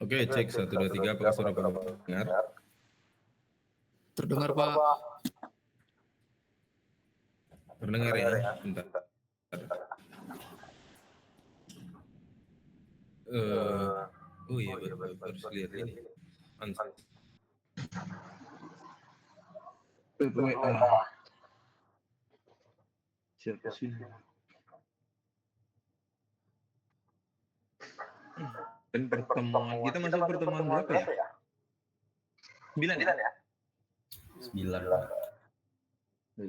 Oke, cek 1, 2, 3. Apakah suara Bapak dengar? Terdengar, Pak. Terdengar ya? Bentar. Oh iya, Bapak harus lihat ini. Siapa sih? Dan pertemuan kita masuk pertemuan berapa ya? 9 ya? 9. 9.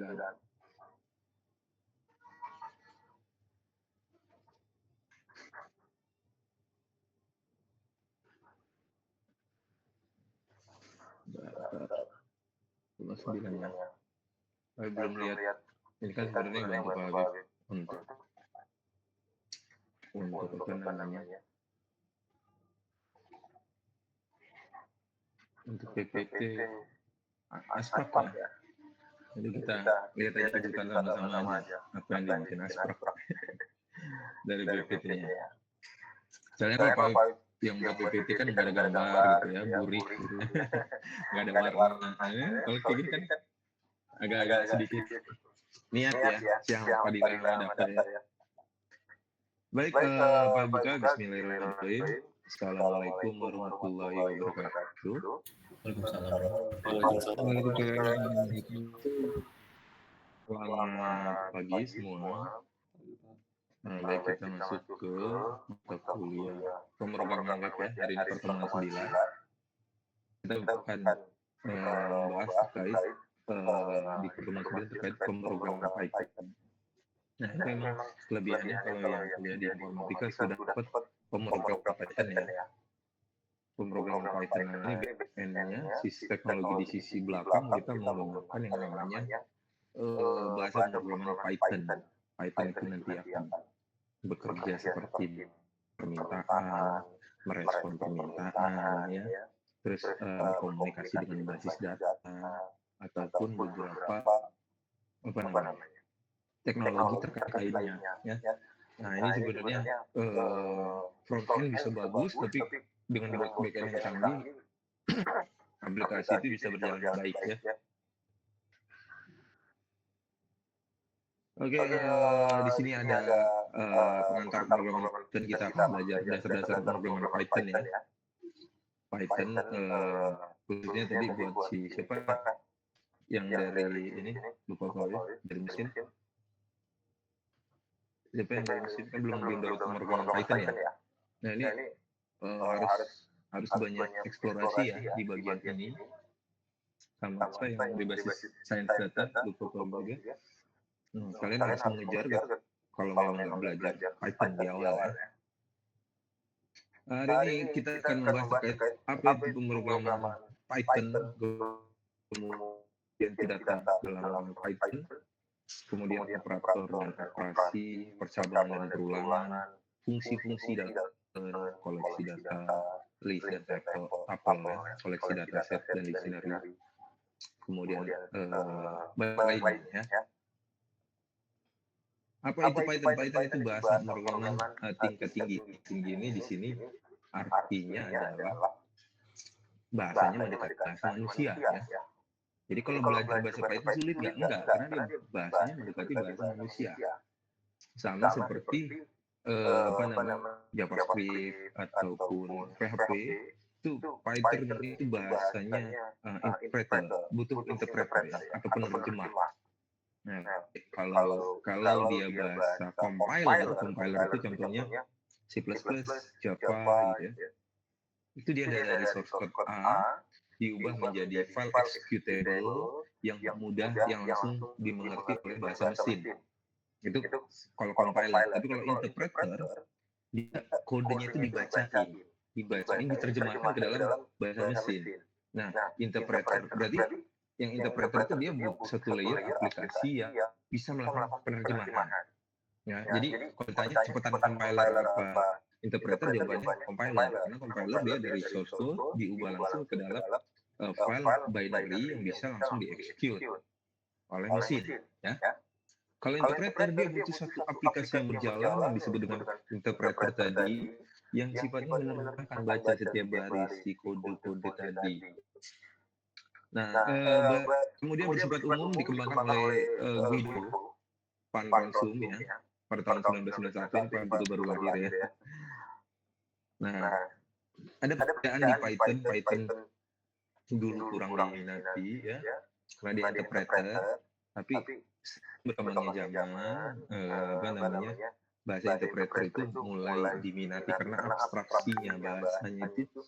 Cuma 9 ya. Saya belum lihat. Ini kan sebenarnya bantu Pak Habib untuk apa namanya? Untuk PPT Aspak ya. Jadi kita lihat aja kejutan sama-sama aja apa yang dibikin Aspak dari PPT-nya. Soalnya kalau Pak Habib yang buat PPT kan nggak ada gambar gitu ya, burik gitu. Nggak ada warna. Kalau kayak gini kan agak-agak sedikit niat ya, siang padilah dapat ya. Baik, Pak buka, bismillahirrahmanirrahim. Assalamualaikum warahmatullahi wabarakatuh. Selamat pagi semua. Baik, kita masuk ke mata kuliah pemrograman web ya. Hari ini pertemuan 9. Kita akan membahas terkait di pertemuan 9 terkait pemrograman Python. Nah, itu memang kelebihannya kalau yang kuliah di informatika sudah dapat pemrograman Python ya. Pemrograman Python ini backend-nya, sisi teknologi di sisi belakang kita menggunakan yang namanya bahasa pemrograman Python. Python itu nanti akan bekerja seperti permintaan, merespon permintaan, ya, terus komunikasi dengan basis data, ataupun beberapa apa namanya teknologi terkait lainnya, ya. Nah ini sebenarnya front-end bisa bagus, tapi dengan back-end yang canggih, aplikasi itu bisa berjalan baik ya. Oke, di sini ada pengantar pemrograman Python. Kita akan belajar dasar-dasar pemrograman Python ya. Python khususnya tadi buat siapa yang dari ini lupa ya, dari mesin. Siapa yang dari mesin kan belum dapat pemrograman Python ya. Nah ini harus banyak eksplorasi ya di bagian ini. Sama apa yang berbasis sains data lupa juga. Kalian harus mengejar kalau memang nggak belajar Python di awal ya. Hari ini kita akan membahas terkait apa itu pemrograman Python, kemudian data dalam Python, kemudian operator dan operasi, percabangan dan perulangan, fungsi-fungsi data, koleksi data, list dan tuple, koleksi data set dan dictionary, kemudian banyak lainnya ya. Apa itu Python? Python itu bahasa pemrograman tingkat tinggi. Tinggi ini di sini artinya adalah bahasanya mendekati bahasa manusia ya. Jadi kalau belajar bahasa Python sulit nggak? Enggak, karena dia bahasanya mendekati bahasa manusia. Sama seperti apa namanya JavaScript ataupun PHP, itu Python itu bahasanya interpreter, butuh interpreter ya, atau penerjemah. Nah, kalau dia bahasa compiler itu contohnya C++, Java gitu ya. Itu dia dari source code A diubah menjadi file executable yang mudah, yang langsung dimengerti oleh bahasa mesin. Itu kalau compiler. Tapi kalau interpreter, dia kodenya itu dibacain, diterjemahkan ke dalam bahasa mesin. Nah, interpreter berarti yang interpreter itu dia butuh satu layer aplikasi yang bisa melakukan penerjemahan. Ya, jadi kalau ditanya kecepatan compiler apa interpreter, jawabannya compiler. Karena compiler dia dari source code diubah langsung ke dalam file binary yang bisa langsung dieksekut oleh mesin. Ya. Kalau interpreter dia butuh satu aplikasi yang berjalan yang disebut dengan interpreter tadi, yang sifatnya menerjemahkan baca setiap baris si kode-kode tadi. Nah, kemudian bersifat umum dikembangkan oleh Guido van Rossum ya pada tahun 1991, ini Pak juga baru lahir ya. Nah, ada perbedaan di Python dulu kurang diminati ya, karena dia interpreter, tapi berkembangnya zaman, bahasa interpreter itu mulai diminati karena abstraksinya bahasanya itu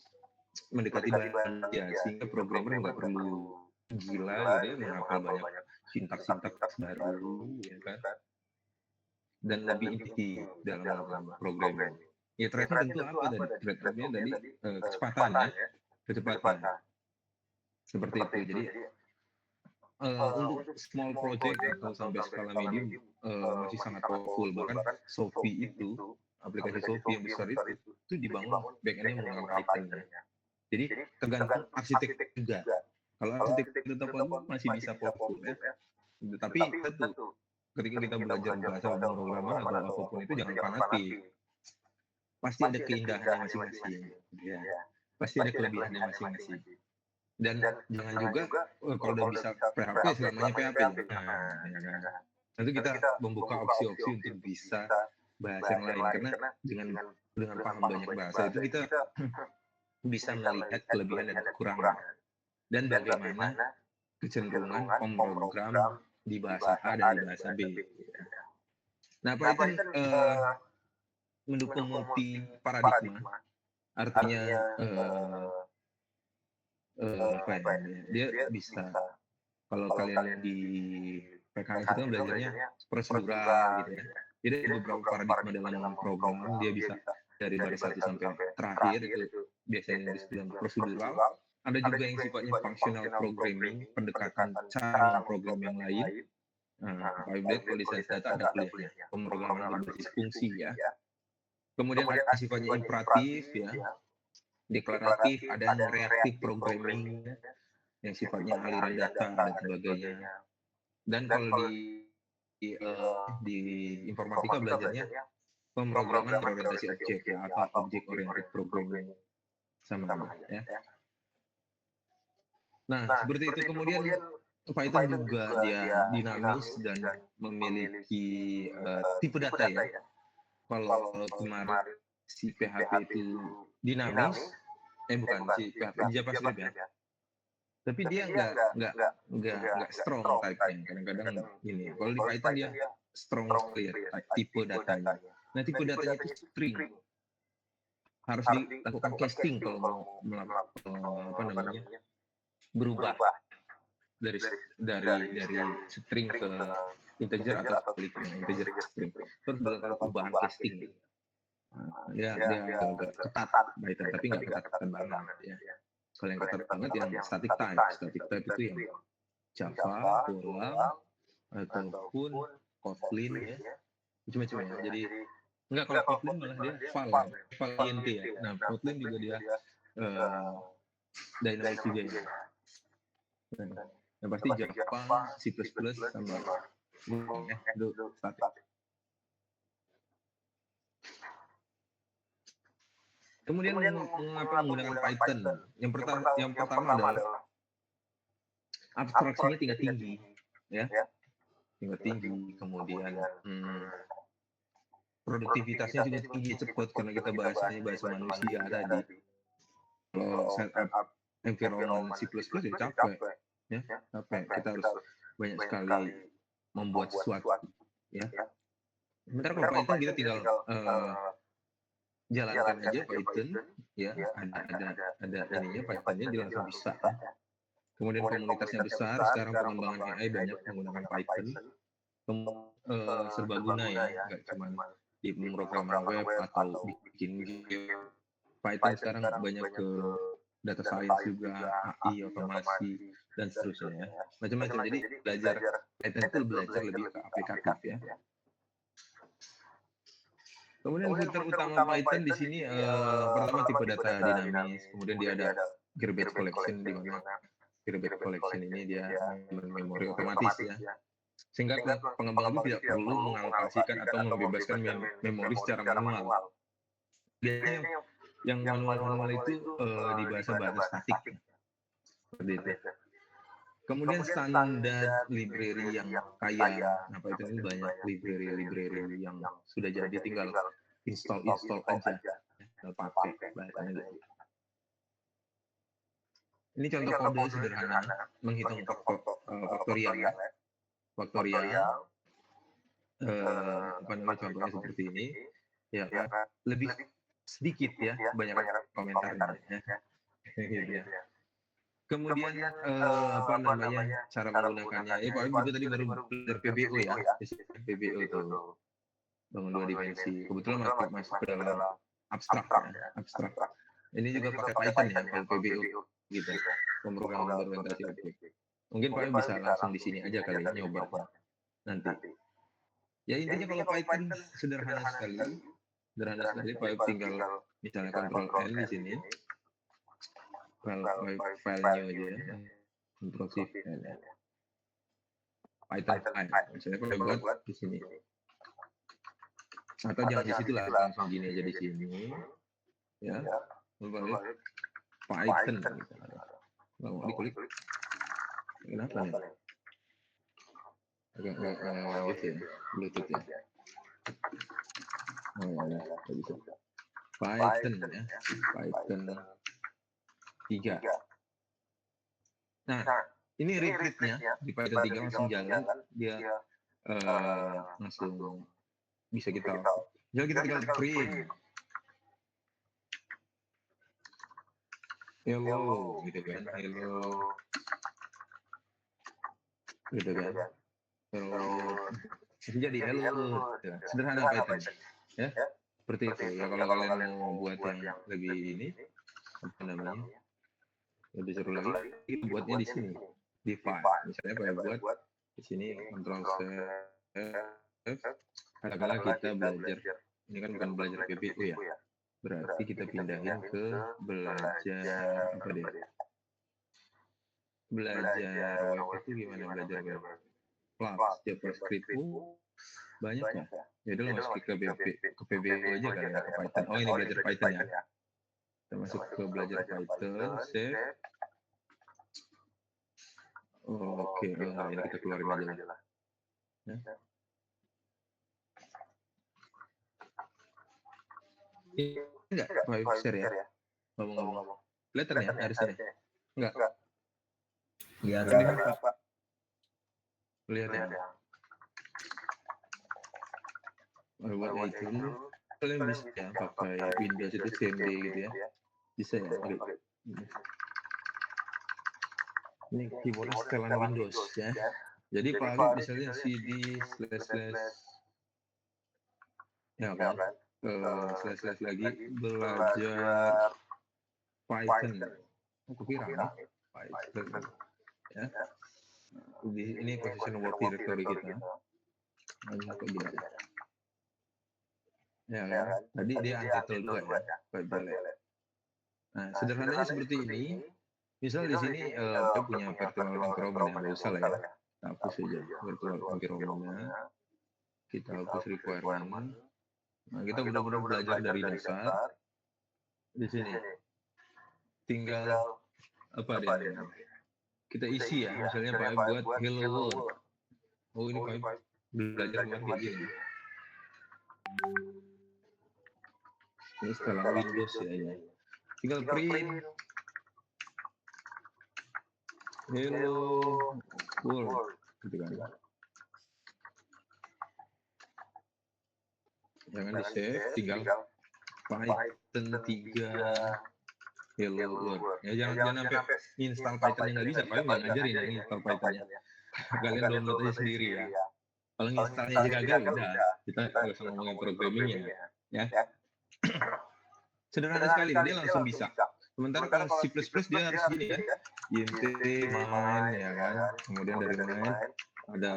mendekati manusia, sehingga programmer nggak perlu gila gitu ya, menghafal banyak sintaks baru ya kan, dan lebih intuitif dalam programming. Ya thread-nya tentu apa tadi? Thread-nya tadi kecepatan ya, kecepatan. Seperti itu. Jadi untuk small project atau sampai skala medium masih sangat powerful. Bahkan Sophie itu, aplikasi Sophie yang besar itu dibangun back-end-nya menggunakan Python ya. Jadi tergantung arsitek juga. Kalau arsitek tetap masih bisa powerful ya. Tapi tentu ketika kita belajar bahasa pemrograman atau apapun itu jangan fanatik. Pasti ada keindahannya masing-masing. Ya. Pasti ada kelebihannya masing-masing. Dan jangan juga kalau udah bisa PHP selamanya PHP. Nah, ya kan. Tentu kita membuka opsi-opsi untuk bisa bahasa yang lain, karena dengan paham banyak bahasa itu kita bisa melihat kelebihan dan kekurangan dan bagaimana kecenderungan pemrogram di bahasa A dan di bahasa B. Nah, Python mendukung multi paradigma, artinya apa ya? Dia bisa, kalau kalian di PKS itu kan belajarnya prosedural gitu ya. Jadi ada beberapa paradigma dalam program, dia bisa dari baris 1 sampai terakhir itu biasanya disebut prosedural. Ada juga yang sifatnya functional programming, pendekatan cara memprogram yang lain. Pipeline kalau di science data ada kuliahnya, pemrograman berbasis fungsi ya. Kemudian ada sifatnya imperatif ya, deklaratif, ada yang reaktif programming yang sifatnya aliran data dan sebagainya. Dan kalau di informatika belajarnya pemrograman berorientasi objek ya, atau object oriented programming sama ya. Nah, seperti itu. Kemudian Python juga dia dinamis dan memiliki tipe data ya. Kalau kemarin si PHP itu dinamis, bukan si PHP di JavaScript ya. Tapi dia nggak strong type-nya. Kadang-kadang ini. Kalau di Python dia strong sekali ya tipe datanya. Nah, tipe datanya itu string. Harus dilakukan casting kalau mau berubah dari string ke integer atau sebaliknya, integer ke string. Terus dilakukan perubahan casting. Dia agak ketat Python, tapi nggak ketat banget ya. Kalau yang ketat banget yang static type itu yang Java, Golang, ataupun Kotlin ya, macam-macam ya. Jadi enggak, kalau Kotlin malah dia val int ya. Nah, Kotlin juga dia dynamic juga ya. Nah, yang pasti Java, C++ sama Golang ya, itu static. Kemudian mengapa menggunakan Python? Yang pertama adalah abstraksinya tingkat tinggi, ya, tingkat tinggi. Kemudian produktivitasnya juga tinggi, cepat karena kita bahasanya bahasa manusia tadi. Kalau setup environment C++ ya capek, ya, capek. Kita harus banyak sekali membuat sesuatu, ya. Sementara kalau Python kita tinggal jalankan aja Python, ya, ada ininya Pythonnya dia langsung bisa. Kemudian komunitasnya besar, sekarang pengembangan AI banyak menggunakan Python, serbaguna ya, nggak cuma di pemrograman web atau bikin game. Python sekarang banyak ke data science juga, AI, otomasi, dan seterusnya ya, macam-macam. Jadi belajar Python itu belajar lebih ke aplikatif ya. Kemudian fitur utama Python di sini pertama tipe data dinamis, kemudian dia ada garbage collection, di mana garbage collection ini dia memori otomatis ya, sehingga pengembang itu tidak perlu mengalokasikan atau membebaskan memori secara manual. biasanya yang manual-manual itu di bahasa-bahasa statik ya, seperti itu. Kemudian standar library yang kaya, nah Python ini banyak library yang sudah jadi, tinggal install aja, tinggal pakai bahasanya gitu. Ini contoh kode sederhana menghitung faktorial ya. Faktorial apa namanya, contohnya seperti ini ya kan, lebih sedikit ya banyak komentarnya ya. Gitu ya. Kemudian apa namanya, cara menggunakannya, Pak juga tadi baru belajar PBO ya, PBO tuh bangun dua dimensi, kebetulan masuk ke dalam abstrak ya, abstrak. Ini juga pakai Python ya kalau PBO gitu, pemrograman berorientasi objek. Mungkin Pak bisa langsung di sini aja kali ya nyoba nanti. Ya intinya kalau Python sederhana sekali, Pak tinggal misalnya Ctrl N di sini, filenya aja ya, Ctrl Shift N ya, Python file, misalnya Pak buat di sini, atau jangan di situ lah, langsung gini aja di sini, ya, lalu Python misalnya, mau diklik, kenapa nih? Agak gitu ya, Bluetooth ya. Oh ya, nggak bisa. Python ya, Python 3. Nah, ini read-nya di Python 3 langsung jalan, dia langsung bisa kita, jadi kita tinggal print hello gitu kan, hello gitu kan, hello jadi hello gitu kan. Sederhana Python ya, seperti itu ya. Kalau kalian mau buat yang lebih ini apa namanya, lebih seru lagi, kita buatnya di sini di file, misalnya Pak buat di sini Ctrl F, katakanlah kita belajar, ini kan bukan belajar PBO ya, berarti kita pindahin ke belajar apa deh, belajar web itu gimana, belajar web plus JavaScript banyak ya, jadi lo masuk ke PBO aja kali ya, ke Python. Oh ini belajar Python ya, kita masuk ke belajar Python, save. Oke, ini kita keluarin aja lah ya. Ini enggak Pak share ya, ngomong-ngomong kelihatan ya dari sini, enggak Kelihatan. lihat ya. Buat itu kalian bisa ya pakai Windows itu CMD gitu ya, bisa ya. Ini keyboardnya setelan Windows ya, jadi Pak Habib misalnya CD / ya kan, / lagi belajar Python, aku kira nih Python ya, ini position work directory kita, kayak gini ya kan, tadi dia untitled 2 ya, Pak Jelek. Nah sederhananya seperti ini, misal di sini kita punya virtual environment yang nggak usah lah ya, kita hapus saja virtual environment, kita hapus requirement. Nah kita benar-benar belajar dari dasar di sini, tinggal apa deh namanya, kita isi ya, misalnya Pak buat hello world, oh ini Pak belajar kemarin kayak gini, ini setelah Windows ya, ini tinggal print hello world gitu kan, jangan di save, tinggal Python 3 hello world ya, jangan sampai install Python yang nggak bisa, Pak nggak ngajarin yang install Pythonnya, kalian download aja sendiri ya. Kalau installnya aja gagal, udah kita nggak usah ngomongin programmingnya ya. Sederhana sekali, dia langsung bisa. Sementara kalau C++ dia harus gini kan, int main ya kan, kemudian dari main ada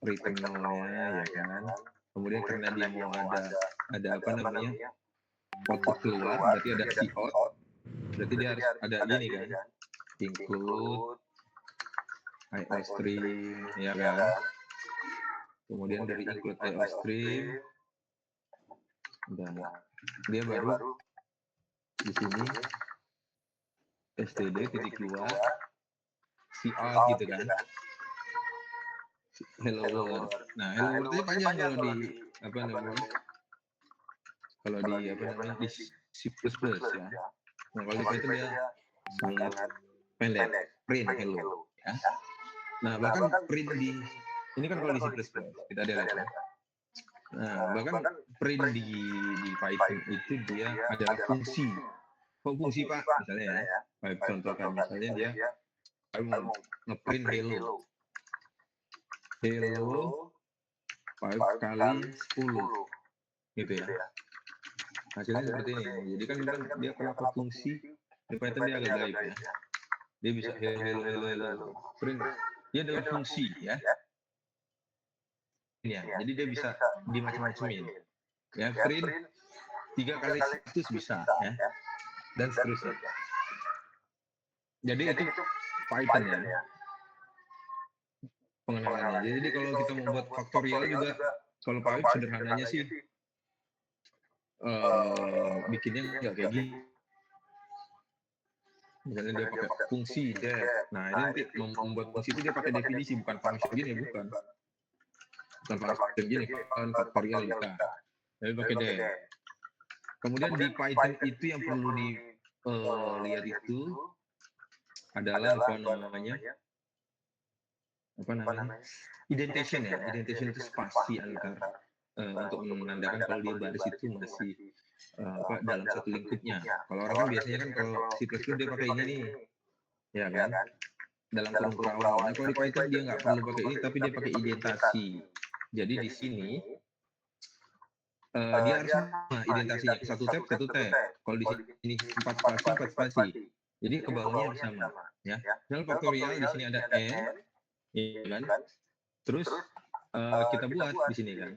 returnalnya ya kan, kemudian karena dia mau ada apa namanya, output keluar, berarti ada cout, berarti dia harus ada gini kan, include IOStream ya kan, kemudian dari include IOStream Dan dia baru di sini std titik 2 out gitu kan, hello world. Nah, hello world itu panjang kalau di apa namanya, kalau di apa namanya di C++ ya. Nah, kalau di Python dia sangat pendek, print hello ya. Nah, bahkan print di ini kan kalau di C++ kita delete ya. Nah, bahkan print di Python itu dia adalah fungsi. Kok fungsi Pak? Misalnya ya, contohkan misalnya dia mau ngeprint hello 5 kali 10 gitu ya. Hasilnya seperti ini. Jadi kan dia kalau ke fungsi di Python dia agak gaib ya. Dia bisa hello print. Dia adalah fungsi ya. Ya, jadi dia bisa dimacam-macamin. Ya, print 3 kali 100 bisa ya. Dan seterusnya. Jadi itu Python ya. Pengenalannya. Jadi kalau kita mau buat faktorial juga, kalau Python sederhananya sih bikinnya nggak kayak gini. Misalnya dia pakai fungsi def. Nah, ini nanti membuat fungsi itu dia pakai definisi, bukan function gini, bukan function gini, kan faktorial kita. Tapi pakai def. Kemudian di Python itu yang perlu dilihat itu adalah apa namanya indentation ya. Indentation itu spasi antar untuk menandakan kalau dia baris itu masih dalam satu lingkupnya. Kalau orang kan biasanya kan kalau C++ dia pakai ini nih, ya kan, dalam kurung kurawal. Nah, kalau di Python dia nggak perlu pakai ini, tapi dia pakai indentasi. Jadi di sini dia harus sama identasinya, satu tab. Kalau di sini 4 spasi. Jadi ke bawahnya harus sama, ya. Misalnya faktorial di sini ada n, ya kan. Terus kita buat di sini kan,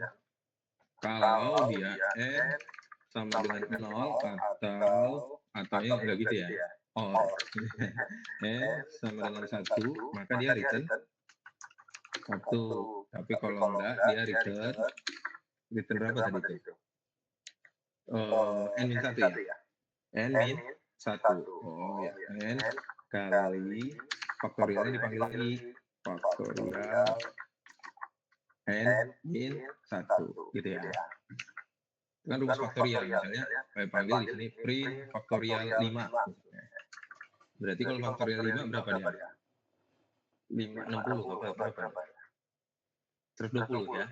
kalau dia n sama dengan 0 atau yang enggak gitu ya, or n sama dengan 1, maka dia return 1. Tapi kalau enggak, dia return berapa tadi itu? N-1 ya? N-1. Oh ya, N kali faktorialnya dipanggil lagi faktorial N-1 gitu ya. Itu kan rumus faktorial, misalnya saya panggil di sini print faktorial 5. Berarti kalau faktorial 5 berapa dia? 560 berapa? 120 ya.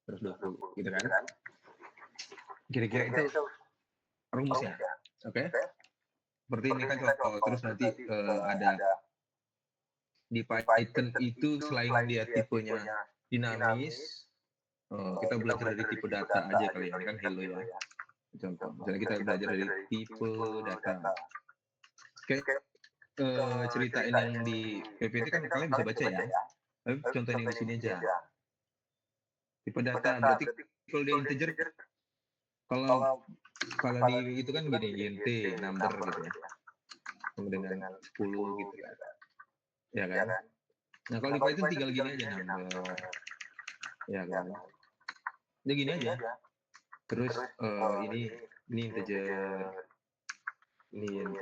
120 gitu kan. Kira-kira itu rumusnya. Oke. Seperti ini kan contoh. Terus nanti ada di Python itu selain dia tipenya dinamis, kita belajar dari tipe data aja kali ya. Ini kan hello ya. Contoh, misalnya kita belajar dari tipe data. Kayak ceritain yang di PPT kan kalian bisa baca ya. Tapi contohin yang di sini aja. Tipe data berarti kalau dia integer, kalau di itu kan gini, int number gitu ya. Kemudian dengan 10 gitu kan. Ya kan? Nah, kalau di Python tinggal gini aja number. Ya kan? Dia gini aja. Terus ini integer, ini int,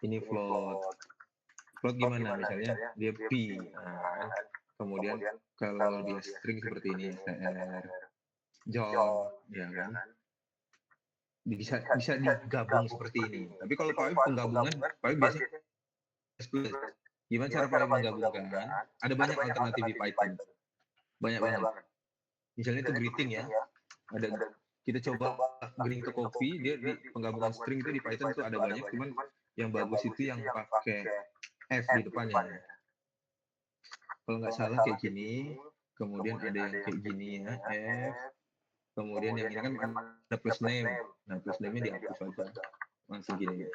ini float gimana, misalnya dia p, nah, kemudian kalau dia string seperti ini str, john, ya kan, bisa digabung seperti ini. Tapi kalau Pak penggabungan, Pak biasanya gimana cara Pak menggabungkan? Ada banyak alternatif di Python, banyak banget. Misalnya itu greeting ya, ada kita coba greeting to copy, dia di penggabungan string itu di Python itu ada banyak, cuman yang bagus itu yang pakai f di depannya. Kalau nggak salah kayak gini, kemudian ada yang kayak gini ya, f, kemudian yang ini kan ada plus name. Nah, plus name-nya dihapus aja, langsung gini.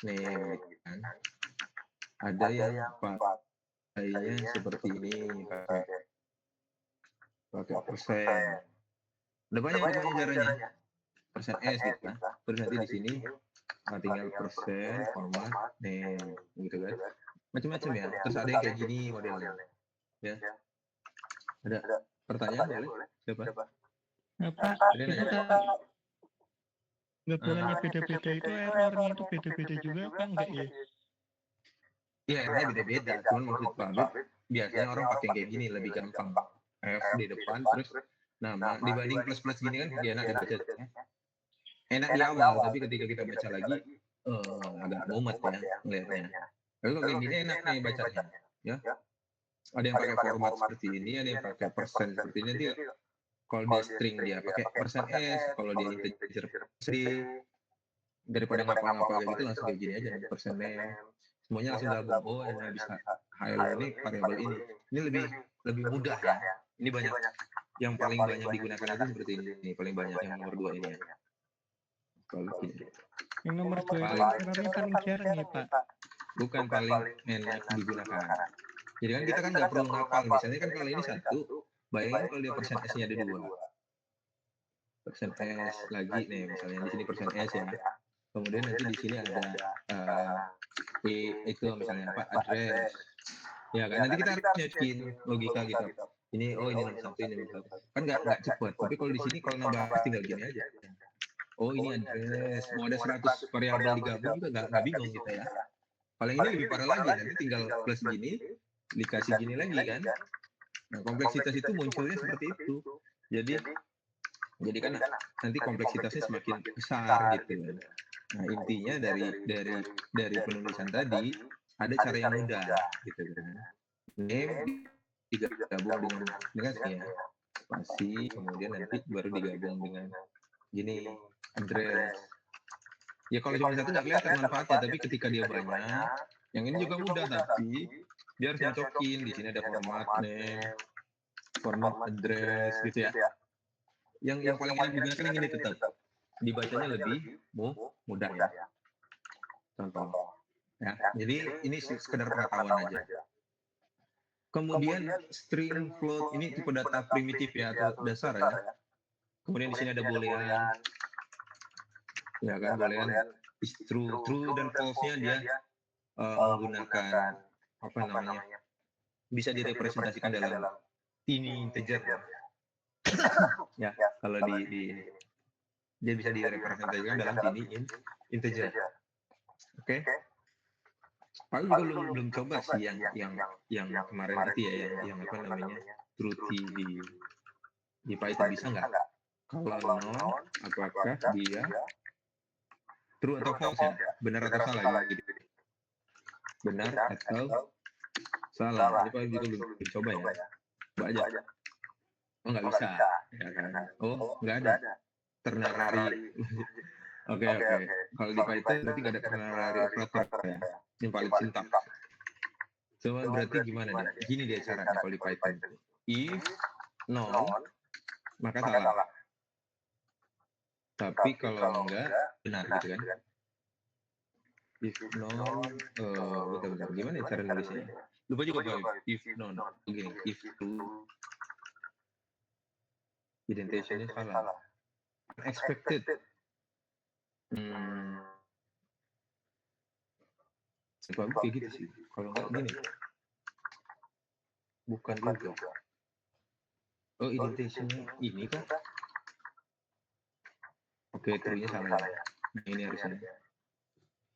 Name kan. Ada yang pakainya seperti ini, pakai persen. Ada banyak caranya. Persen s gitu kan. Terus nanti di sini tinggal persen format name gitu kan. Macam-macam ya. Terus ada yang kayak gini modelnya. Ya. Ada Pertanyaan boleh? Siapa? Nah, Pak, Ada itu nanya? kalau gabungannya beda-beda itu errornya itu beda-beda juga apa enggak ya? Iya, ini beda-beda. Cuman maksud Pak Abid, biasanya orang pakai kayak gini lebih gampang. F di depan, terus nama. Dibanding plus-plus gini kan lebih enak dibaca. Enak di awal, tapi ketika kita baca lagi, agak mumet ya ngelihatnya. Tapi kalau kayak gini enak nih bacanya. Ya, ada yang pakai format seperti ini, ada yang pakai persen seperti ini. Nanti kalau dia string dia pakai persen S, kalau dia integer string, daripada ngapal-ngapal kayak gitu langsung kayak gini aja nih, persen name. Semuanya langsung gabung. Oh, yang bisa hello ini variabel ini. Ini lebih mudah ya. Ini banyak yang paling banyak digunakan itu seperti ini, paling banyak yang nomor 2 ini ya. Kalau gini. Yang nomor 2 itu Paling- errornya paling jarang ya, Pak. Bukan paling enak digunakan. Jadi kan kita kan nggak perlu ngapal. Misalnya kan kalau ini 1, bayangin kalau dia persen S-nya ada 2. Persen S lagi nih, misalnya di sini persen S ya. Kemudian nanti di sini ada itu misalnya apa, address. Ya kan nanti kita harus nyocokin logika gitu. Ini ini nomor 1, ini nomor 1. Kan nggak cepet. Tapi kalau di sini kalau nambah tinggal gini aja. Oh ini address, mau ada 100 variabel digabung juga nggak bingung kita ya. Paling ini lebih parah lagi, nanti tinggal plus gini, dikasih gini lagi kan. Nah kompleksitas itu munculnya seperti itu. Jadi kan nanti kompleksitasnya semakin besar gitu kan. Nah intinya dari penulisan tadi ada cara yang mudah gitu kan. Name digabung dengan ya spasi, kemudian nanti baru digabung dengan gini address. Ya kalau cuma satu nggak kelihatan manfaatnya, tapi ketika dia banyak, yang ini juga mudah tapi dia harus nyocokin. Di sini ada format name, format address gitu ya. Yang paling enak digunakan yang ini tetap dibacanya lebih mudah ya. Contoh. Ya, jadi ini sekedar pengetahuan aja. Kemudian string float ini tipe data primitif ya atau dasar ya. Kemudian di sini ada boolean. Ya kan boolean is true dan false-nya dia menggunakan apa namanya? Bisa direpresentasikan dalam ini integer. Ya, kalau di dia bisa direpresentasikan dalam ini integer. Oke. Aku juga belum coba sih yang kemarin itu ya yang apa namanya Truthi di Python bisa nggak? Kalau non, apakah dia true atau false ya? Benar atau salah gitu? Benar atau salah? Ini Pak juga belum coba ya. Coba aja. Oh nggak bisa, ya kan? Oh nggak ada ternary. Oke. Kalau di Python berarti nggak ada ternary operator ya. Yang paling sintak. Cuma berarti gimana dia? Gini dia caranya kalau di Python. If non, maka salah. Tapi kalau enggak, benar gitu kan. If non, bentar. Gimana cara nulisnya? Lupa juga Pak. If non, begini. If true, indentationnya salah. Unexpected. Sebab kayak gitu sih. Kalau enggak gini. Bukan juga. Oh, indentationnya ini kah? Oke, true-nya salah ya. Nah, ini harusnya.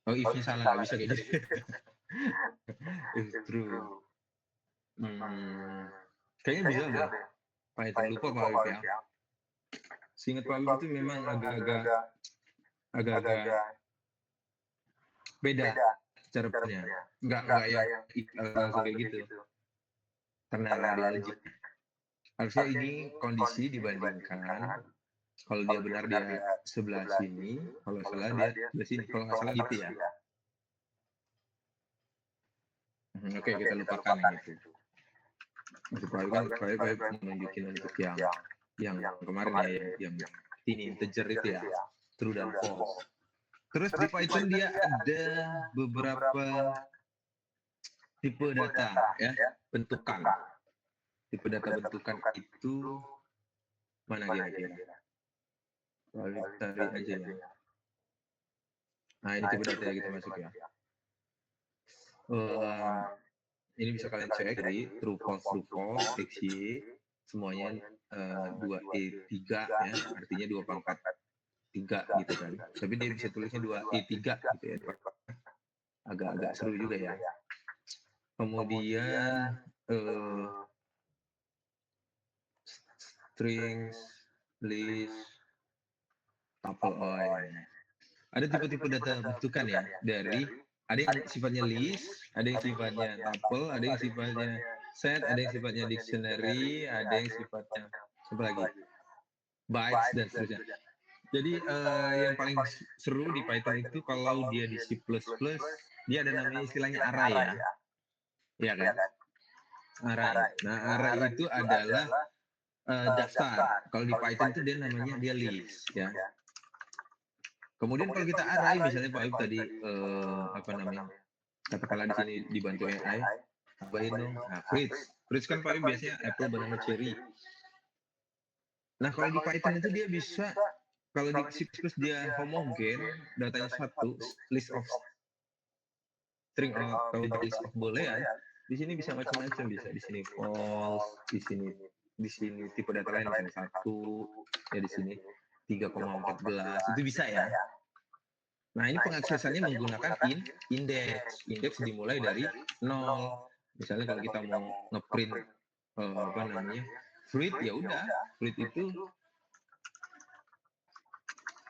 Oh, if-nya salah, nggak bisa kayak gitu. If true. Kayaknya bisa deh. Python lupa Pak Alif ya. Seingat Pak Alif itu memang agak-agak beda cara punya. Enggak yang langsung kayak gitu. Karena ada logik. Harusnya ini kondisi dibandingkan kalau dia benar dia sebelah sini, kalau salah dia sebelah sini. Kalau nggak salah gitu ya. Oke, kita lupakan yang itu. Maksud Pak kan menunjukin untuk yang kemarin ya, yang ini integer itu ya, true dan false. Terus di Python dia ada beberapa tipe data ya, bentukan. Tipe data bentukan itu mana kira-kira? Lalu cari aja ya. Nah ini tipe data yang kita masuk ya. Ini bisa kalian cek dari true false XY, semuanya 2E3 ya, artinya 2/3 gitu kan. Tapi dia bisa tulisnya 2E3 gitu ya. Agak-agak seru juga ya. Kemudian strings, list, tuple. Ada tipe-tipe data bentukan ya, dari ada yang sifatnya list, ada yang sifatnya tuple, ada yang sifatnya set, ada yang sifatnya dictionary, ada yang sifatnya apa lagi? Bytes dan seterusnya. Jadi yang paling seru di Python itu kalau dia di C++, dia ada namanya istilahnya array ya. Iya kan? Array. Nah, array itu adalah daftar. Kalau di Python itu dia namanya dia list ya. Kemudian kalau kita array, misalnya Pak Ayub tadi apa namanya, katakanlah di sini dibantu AI, tambahin dong. Nah, fruits kan Pak Ayub biasanya apple, banana, cherry. Nah, kalau di Python itu dia bisa, kalau di C++ dia homogen, datanya satu, list of string atau list of boolean, di sini bisa macam-macam, bisa di sini false, di sini tipe data lain misalnya 1, ya di sini 3,14, itu bisa ya. Nah, ini pengaksesannya menggunakan indeks. Indeks dimulai dari 0. Misalnya kalau kita mau ngeprint apa namanya, fruit, ya udah, fruit itu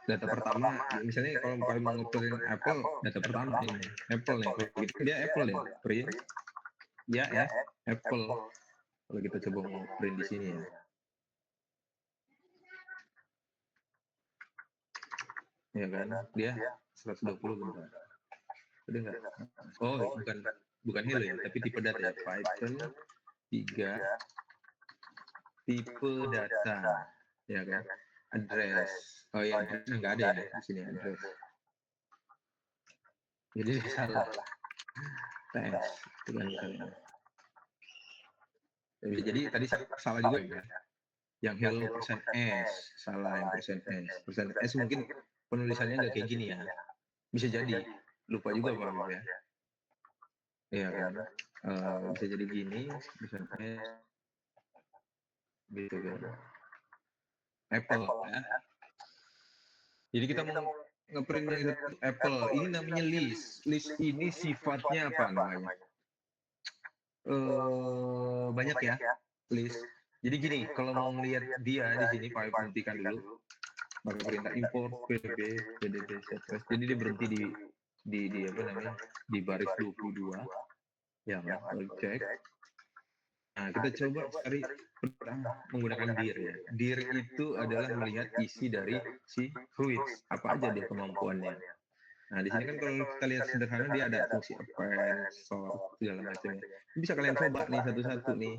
data pertama. Misalnya kalau mau ngeprint apple, data pertama ini apple nih. Kalau gitu dia apple deh, print ya apple. Kalau kita coba mau print di sini ya. Ya kan, dia 120 bentar. Ada nggak? Oh, bukan hello ya, tapi tipe data ya. Python 3 tipe data, ya kan? Address. Oh ya, address nggak ada ya di sini address. Jadi salah. TS itu kan misalnya. Jadi tadi salah juga ya. Yang hello %s salah, yang %s mungkin penulisannya nggak kayak gini ya. Bisa jadi lupa juga Pak Habib ya. Iya kan, bisa jadi gini, %s gitu kan. Apple ya. Jadi kita mau ngeprint apple, ini namanya list. List ini sifatnya apa namanya? Banyak ya list. Jadi gini, kalau mau melihat dia di sini, Pak Habib hentikan dulu. Maka perintah import pdb cps. Jadi dia berhenti di apa namanya, di baris 22. Ya, kalau cek. Nah, kita coba cari menggunakan dir ya. Dir itu adalah melihat isi dari si fruits, apa aja dia kemampuannya. Nah, di sini kan kalau kita lihat sederhana, dia ada fungsi append, sort, segala macamnya. Bisa kalian coba nih satu-satu nih.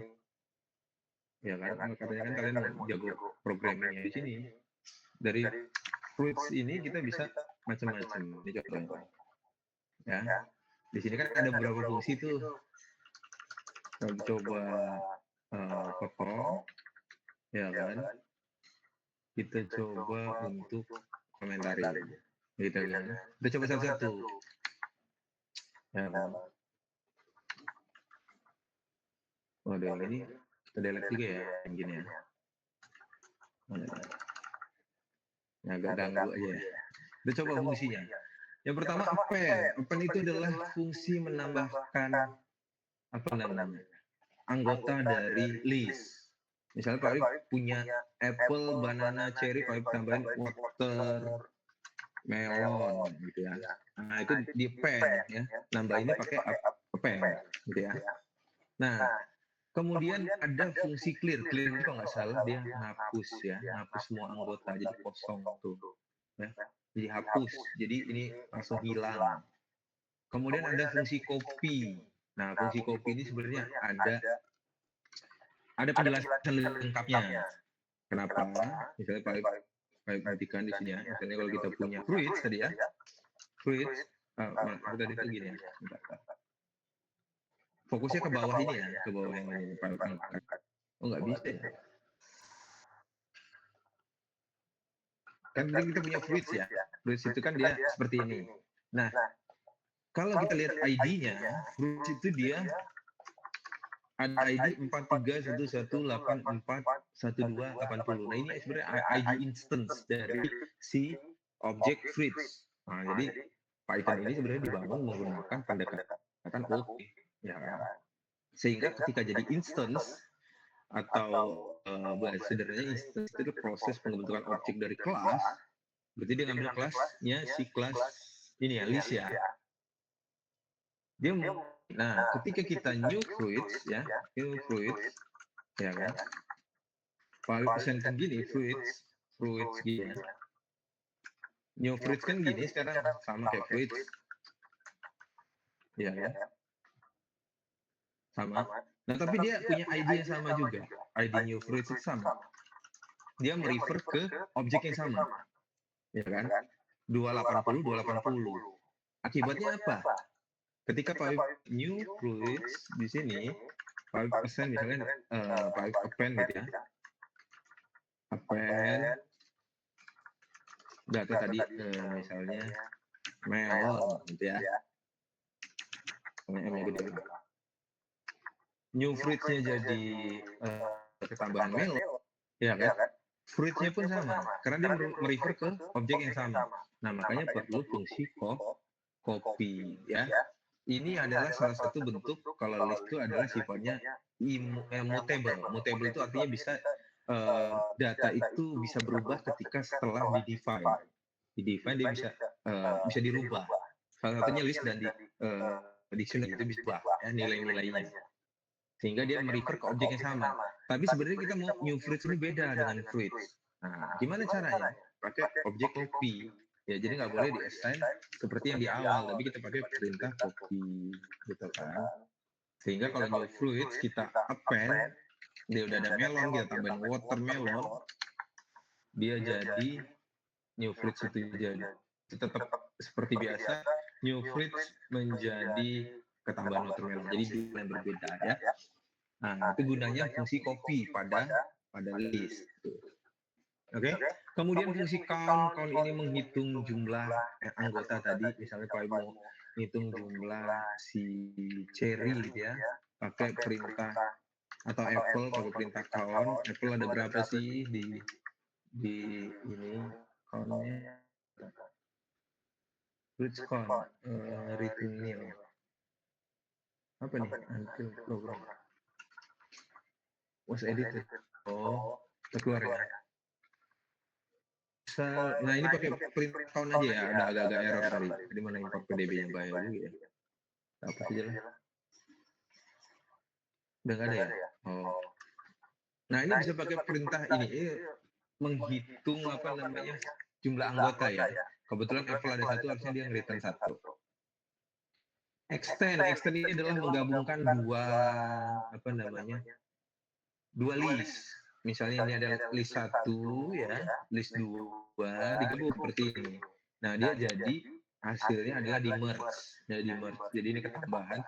Ya kan, katanya kan kalian jago programmingnya di sini. Dari fruits ini kita bisa macam-macam. Ini contohnya. Ya, di sini kan ada beberapa fungsi tuh. Kalau coba potong, ya kan, kita coba untuk komentari, gitu kan. Kita coba satu-satu, ya kan. Waduh, ini kita delete juga ya, yang gini ya. Nah, agak ganggu aja ya. Kita coba fungsinya. Yang pertama append. Append itu adalah fungsi menambahkan apa namanya, anggota dari list. Misalnya Pak Arif punya apple, banana, cherry, Pak Arif tambahin water, melon gitu ya. Nah, itu di append ya. Nambahinnya pakai append gitu ya. Nah, kemudian ada fungsi clear. Clear itu kalau nggak salah dia ngapus ya, ngapus semua anggota jadi kosong tuh. Ya. Jadi hapus. Jadi ini langsung hilang. Kemudian ada fungsi copy. Nah, fungsi copy ini sebenarnya ada penjelasan lengkapnya. Kenapa? Misalnya Pak perhatikan di sini ya. Misalnya kalau kita punya fruits tadi ya, fruits, tadi itu gini ya. Fokusnya ke bawah ini ya, ke bawah yang ini Pak angkat. Oh nggak bisa ya. Kan kita punya fruits ya. Fruits itu kan dia seperti ini. Nah, kalau kita lihat ID-nya, fruits itu dia ada ID 4311841280. Nah, ini sebenarnya ID instance dari si objek fruits. Nah, jadi Python ini sebenarnya dibangun menggunakan pendekatan OP, ya kan? Sehingga ketika jadi instance atau bahasa sederhananya instance itu proses pembentukan objek dari kelas. Berarti dia ngambil kelasnya si kelas ini ya, list ya. Nah, ketika kita new fruits ya kan, paling persen gini fruits gini ya. New fruits kan gini sekarang sama kayak fruits, ya kan, sama. Nah, tapi dia punya ID yang sama juga, ID new fruits itu sama. Dia merefer ke objek yang sama, ya kan, 280. Akibatnya apa? Ketika new fruits di sini 5% misalnya 5 append gitu ya, append data tadi misalnya melon gitu ya, M-nya gede. New fruits-nya jadi ketambahan melon, ya kan? Fruits-nya pun sama, karena dia merefer ke objek yang sama. Nah, makanya perlu fungsi copy ya. Ini adalah salah satu bentuk kalau list itu adalah sifatnya mutable. Mutable itu artinya bisa data itu bisa berubah ketika setelah di-define. Di-define dia bisa dirubah. Salah satunya list dan di dictionary itu bisa berubah ya nilai-nilainya. Sehingga dia merefer ke objek yang sama. Tapi sebenarnya kita mau new fruits ini beda dengan fruits. Nah, gimana caranya? Pakai objek copy. Ya, jadi nggak boleh di-assign seperti yang di awal, tapi kita pakai perintah copy, gitu kan. Sehingga kalau new fruits kita append, dia udah ada melon, kita tambahin watermelon, dia jadi new fruits itu jadi tetap seperti biasa, new fruits menjadi ketambahan watermelon, jadi dua yang berbeda ya. Nah, itu gunanya fungsi copy pada list. Oke, kemudian fungsi count ini menghitung jumlah anggota tadi, misalnya kalau mau hitung jumlah si cherry gitu ya, pakai perintah atau apple pakai perintah count. Apple ada berapa sih di ini countnya? Fruits count, return nil. Apa nih? Until program was edited. Oh, keluar ya. Nah, ini pakai print count aja ya, ada agak-agak error tadi. Jadi mana import PDB-nya bahaya juga ya. Apa sih jalan? Udah nggak ada ya? Oh. Nah, ini bisa pakai perintah ini. Menghitung apa namanya jumlah anggota ya. Kebetulan Apple ada satu, harusnya dia nge-return satu. Extend ini adalah menggabungkan dua list. Misalnya ini ada list 1 ya, list 2 digabung seperti ini. Nah, dia jadi hasilnya adalah di merge. Jadi ini ketambahan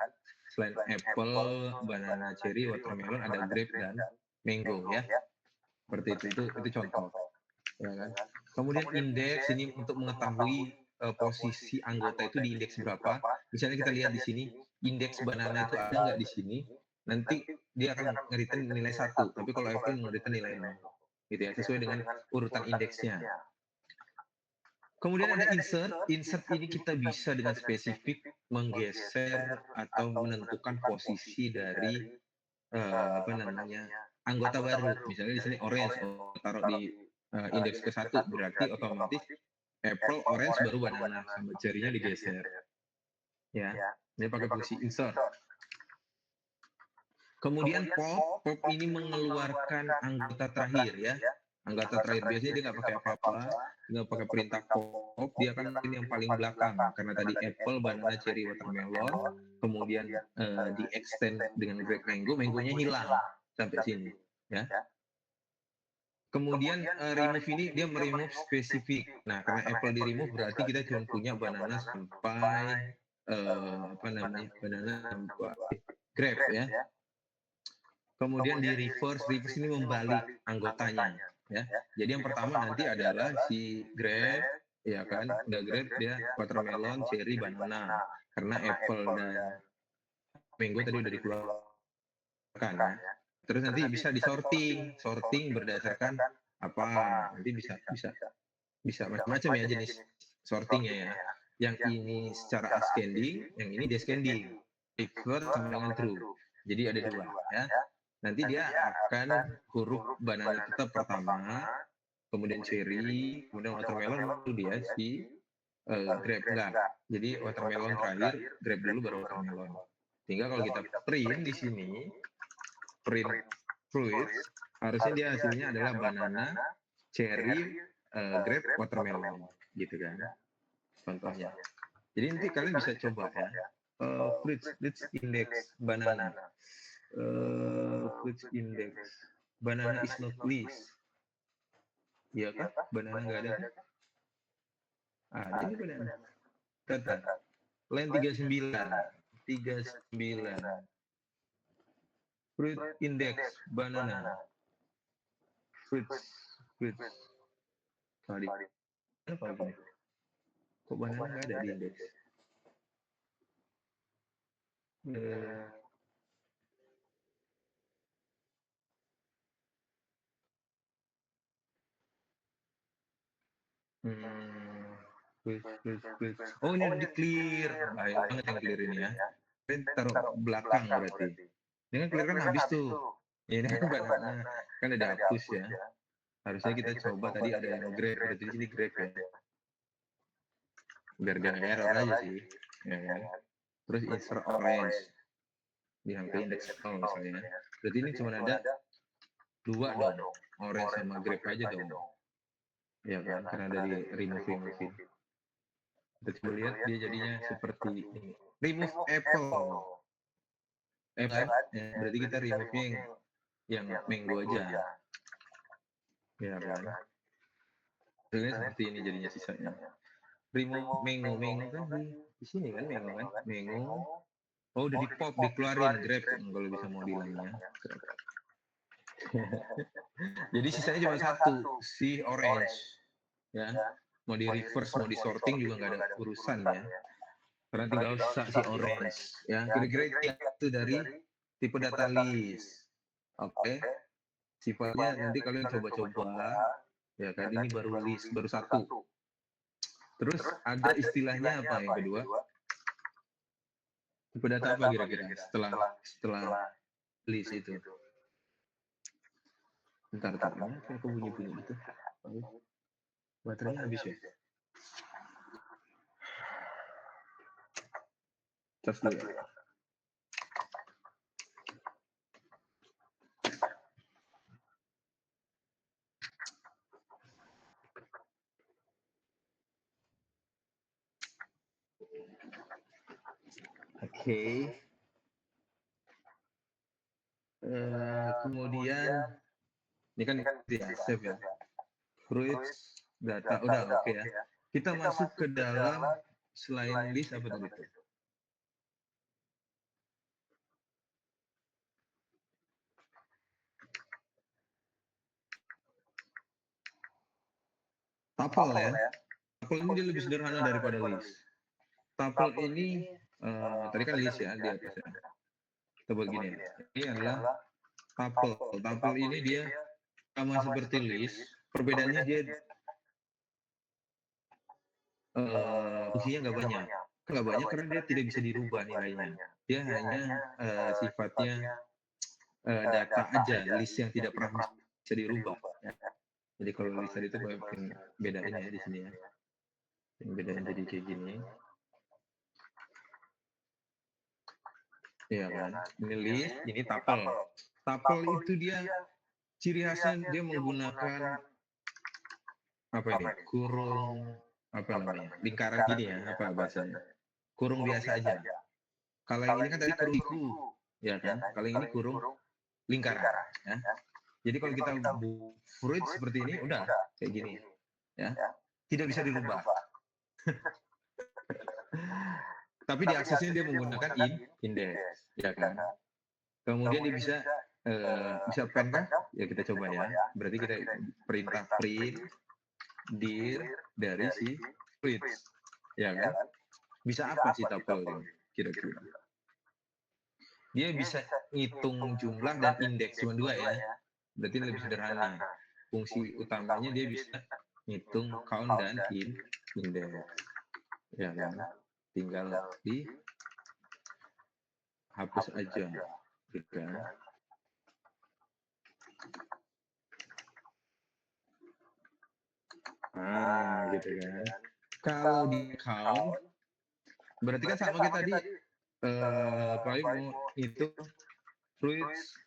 selain apple, banana, cherry, watermelon, ada grape dan mango ya. Seperti itu contoh. Ya kan? Kemudian indeks ini untuk mengetahui posisi anggota itu di indeks berapa. Misalnya kita lihat di sini, indeks banana itu ada nggak di sini? Nanti dia akan nge-return nilai 1, tapi kalau Apple nge-return nilai 0. Gitu ya, sesuai dengan urutan indeksnya. Kemudian ada insert ini kita bisa dengan spesifik menggeser atau menentukan posisi dari anggota baru. Misalnya di sini orange, taruh di indeks ke-1, berarti otomatis apple orange baru banana, sampai jarinya digeser. Ya, ini pakai fungsi insert. Kemudian pop ini mengeluarkan anggota terakhir ya. Anggota terakhir biasanya dia nggak pakai apa-apa, nggak pakai perintah pop, dia akan ini yang paling belakang karena tadi apple, banana, cherry, watermelon, kemudian di extend dengan grape, mangonya hilang sampai sini ya. Kemudian remove ini dia meremove spesifik. Nah, karena apple di remove berarti kita cuma punya banana sampai banana sampai grape ya. Kemudian di reverse ini membalik anggotanya ya. Jadi yang pertama nanti adalah si grape ya kan, udah grape dia watermelon, cherry, banana. Karena apple dan mango tadi udah dikeluarkan kan ya. Terus nanti bisa sorting berdasarkan apa, nanti bisa macam-macam ya jenis sortingnya ya. Yang ini secara ascending, yang ini descending, reverse sama dengan true. Jadi ada dua ya. Nanti dia akan huruf banana tetap pertama, kemudian cherry, kemudian watermelon itu dia si grape enggak. Jadi watermelon terakhir, grape dulu baru watermelon. Sehingga kalau kita print di sini, print fruits, harusnya dia hasilnya adalah banana, cherry, grape, watermelon, gitu kan. Contohnya. Jadi nanti kalian bisa coba ya. Fruits index banana. Fruits index banana is not list. Iya kah? Banana nggak ada kan? Ada ini banana. Kata. Line 39. Fruit index banana. Fruits. Tadi. Apa gini? Kok banana nggak ada di indeks? Oh ini udah di clear. Baik banget yang clear ini ya. Ini taruh belakang berarti. Ini kan clear kan habis tuh. Ini kan banana kan ada hapus ya. Harusnya kita coba tadi ada yang grape, berarti di sini grape ya. Biar gak error aja sih. Ya kan? Terus insert orange. Sampai indeks 0 misalnya. Berarti ini cuma ada dua dong. Orange sama grape aja dong. Ya kan? Karena ada di remove. Kita coba lihat dia jadinya seperti ini. Remove apple. Kan? Ya, berarti kita remove-nya yang mango aja. Ya kan? Hasilnya seperti ini jadinya sisanya. Remove mango kan di sini kan mango. Oh udah di pop, dikeluarin grape kalau bisa modelannya. Jadi sisanya cuma satu, si orange. Ya. Mau di reverse, mau di sorting juga nggak ada urusan ya. Karena tinggal si orange. Ya, kira-kira itu dari tipe data list. Oke. Sifatnya nanti kalian coba-coba. Ya kan, ini baru list, baru satu. Terus ada istilahnya apa yang kedua? Tipe data apa kira-kira setelah list itu? Bentar, ini kayak bunyi-bunyi gitu. Baterainya habis ya? Cas dulu ya. Oke. Kemudian ini kan ya save ya. Fruits data udah oke ya. Kita masuk ke dalam selain list apa tadi itu? Tuple ya. Tuple ini dia lebih sederhana daripada list. Tuple ini tadi kan list ya di atas ya. Kita buat gini ya. Ini adalah tuple. Tuple ini dia sama seperti list. Perbedaannya dia fungsinya nggak banyak. Nggak banyak karena dia tidak bisa dirubah nilainya. Dia hanya sifatnya data aja, list yang tidak pernah bisa dirubah. Ya. Jadi kalau list tadi itu bedain ya di sini ya. Bedain jadi kayak gini. Iya kan? Ini list, ini tuple. Tuple itu dia ciri khasnya dia menggunakan apa ini? Kurung apa namanya? Lingkaran gini ya, apa bahasanya? Kurung biasa aja. Kalau yang ini kan tadi kurung siku, ya kan? Kalau yang ini kurung lingkaran, ya. Jadi kalau kita fruit seperti ini, udah kayak gini, ya. Tidak bisa dirubah. Tapi diaksesnya dia menggunakan index, ya kan? Kemudian dia bisa pen kah? Ya kita coba ya. Berarti kita perintah print dir dari si fruit, ya kan? Bisa apa sih tuple ini kira-kira? dia bisa ngitung jumlah dan indeks, cuma dua ya. Berarti lebih sederhana. Fungsi utamanya dia bisa ngitung count dan indeks. Ya kan? Tinggal dihapus aja. Gitu kan? Nah, gitu kan. Kalau di count, berarti kan sama kayak tadi, paling mau itu fruits,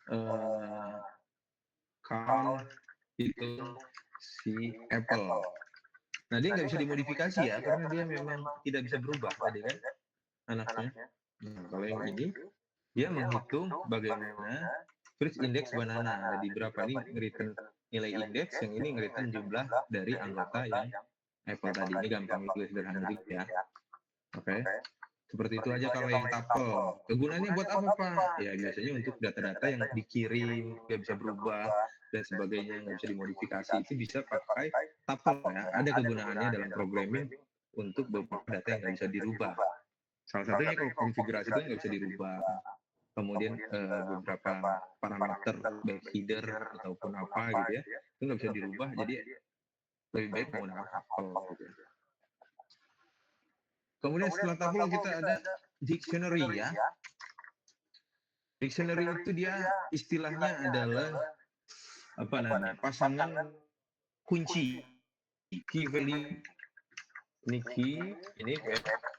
count, itu si apple. Nah, dia nggak bisa dimodifikasi ya, karena dia memang tidak bisa berubah tadi kan, anaknya. Nah, kalau yang ini, dia menghitung bagaimana fruits index banana. Jadi berapa nih ngeritain nilai indeks, yang ini ngeritain jumlah dari anggota yang apple tadi. Ini gampang juga, sederhana juga ya. Oke. Seperti itu aja kalau yang tapel. Kegunaannya buat apa, Pak? Ya, biasanya untuk data-data yang dikirim, nggak bisa berubah, dan sebagainya, nggak bisa dimodifikasi. Itu bisa pakai tapel ya. Ada kegunaannya dalam programming untuk beberapa data yang nggak bisa dirubah. Salah satunya kalau konfigurasi itu nggak bisa dirubah. Kemudian beberapa parameter, baik header ataupun apa gitu ya, itu nggak bisa dirubah, jadi lebih baik menggunakan tapel gitu ya. Kemudian setelah tabel kita ada dictionary ya. Dictionary itu dia istilahnya adalah apa namanya, pasangan kunci, key value. Ini key, ini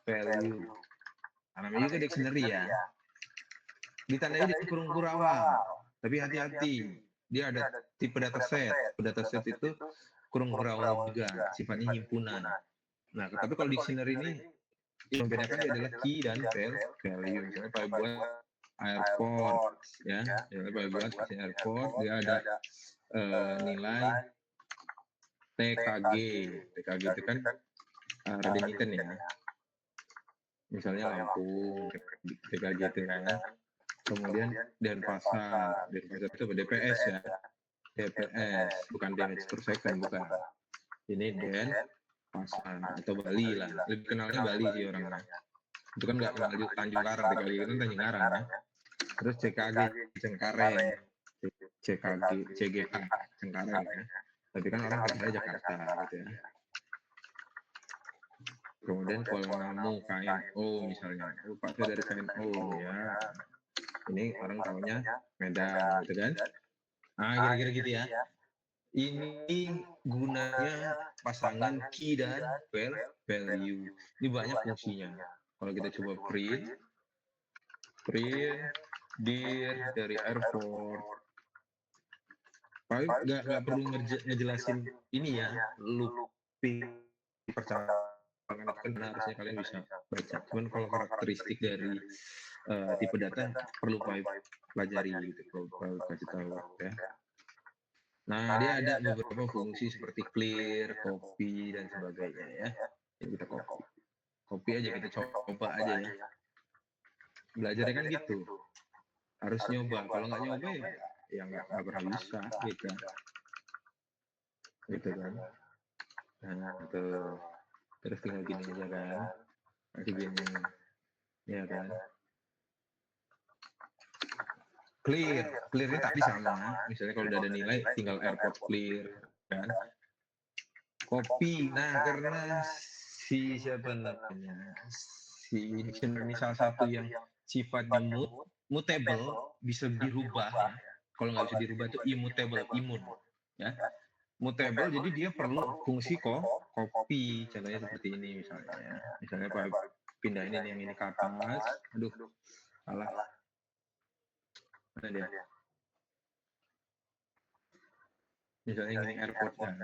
value. Namanya juga dictionary ya. Ditandai di kurung awal, tapi hati-hati. Dia ada tipe dataset. Dataset itu kurung awal juga, sifatnya himpunan. Nah, tapi kalau dictionary ini yang membedakan dia adalah key dan value. Misalnya Pak buat airport ya, misalnya Pak buat airport, dia ada nilai TKG. TKG itu kan Rademiten ya. Misalnya Lampung, TKG itu kan. Kemudian Denpasar itu DPS ya. DPS, bukan damage per second, bukan. Ini Denpasar atau Bali lah. Lebih kenalnya Bali sih orangnya. Itu kan nggak kenal di Tanjung Karang, TKG itu Tanjung Karang ya. Terus CKG Cengkareng, CKG CGK Cengkareng ya. Tapi kan orang kenalnya Jakarta gitu ya. Kemudian Kuala Namu KNO misalnya, Pak saya dari KNO ya. Ini orang tahunya Medan gitu kan. Nah, kira-kira gitu ya. Ini gunanya pasangan key dan value. Ini banyak fungsinya. Kalau kita coba print dir dari airport. Paling nggak perlu ngejelasin ini ya, looping percakapan itu kan harusnya kalian bisa baca. Cuman kalau karakteristik dari tipe data perlu pelajari gitu, perlu kasih tahu ya. Nah, dia ada beberapa fungsi seperti clear, copy, dan sebagainya ya. Jadi kita copy aja, kita coba aja ya. Belajarnya kan gitu. Harus nyoba. Kalau nggak nyoba ya nggak pernah bisa gitu. Gitu kan. Nah, tuh. Terus tinggal gini aja kan. Masih gini. Ya kan. Clearnya tadi sama. Misalnya kalau udah ada nilai, tinggal airport clear kan. Copy. Nah, karena siapa namanya, si dictionary salah satu yang sifatnya mutable, bisa dirubah ya. Kalau nggak bisa dirubah itu immutable, imun ya. Mutable, jadi dia perlu fungsi copy. Contohnya seperti ini misalnya ya. Misalnya Pak pindahin ini yang ini ke atas. Aduh, salah. Mana dia? Misalnya ini airport kan.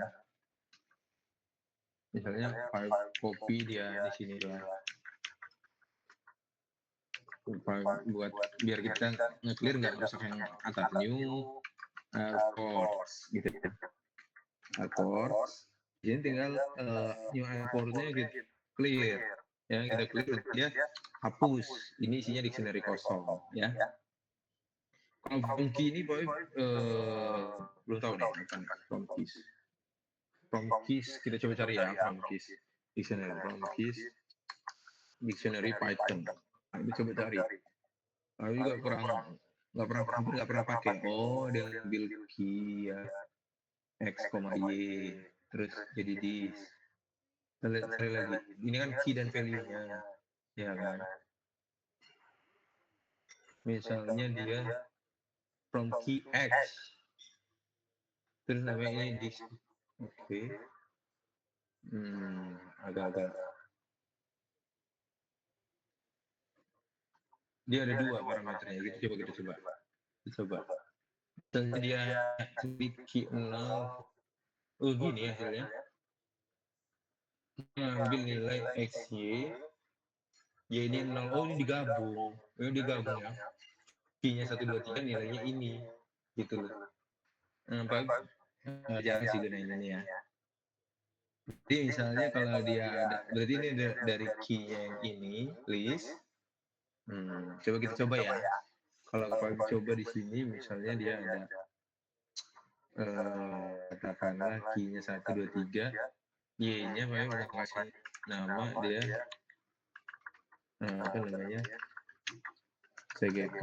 Misalnya file copy dia di sini lah. Buat biar kita nge-clear nggak rusak yang atas, new airport gitu. Airport. Jadi tinggal new airportnya gitu clear. Ya, kita clear dia hapus. Ini isinya dictionary kosong ya. Kalau from key ini boy belum tahu nih apa from keys. From keys kita coba cari ya, from keys dictionary, from keys dictionary Python. Nah, ini coba cari Aku juga nggak pernah hampir nggak pernah pakai. Oh, dia ambil key ya x, y, terus jadi this. Kita lihat sekali lagi. Ini kan key dan value-nya, ya kan? Misalnya dia from key x, terus namanya ini this. Oke. Agak-agak. Dia ada dua parameternya. Gitu kita coba. Misalnya dia key 0. Oh gini hasilnya. Ambil nilai x, y ini 0. Oh ini digabung. Ini digabung ya. Key-nya 1, 2, 3 nilainya ini. Gitu loh. Jangan sih gunain ini ya. Jadi misalnya kalau dia ada, berarti ini dari key-nya yang ini, list. Coba kita coba ya. Kalau kita coba di sini, misalnya dia ada, katakanlah key-nya 1, 2, 3, y-nya paling udah kasih nama dia, apa namanya, CGK,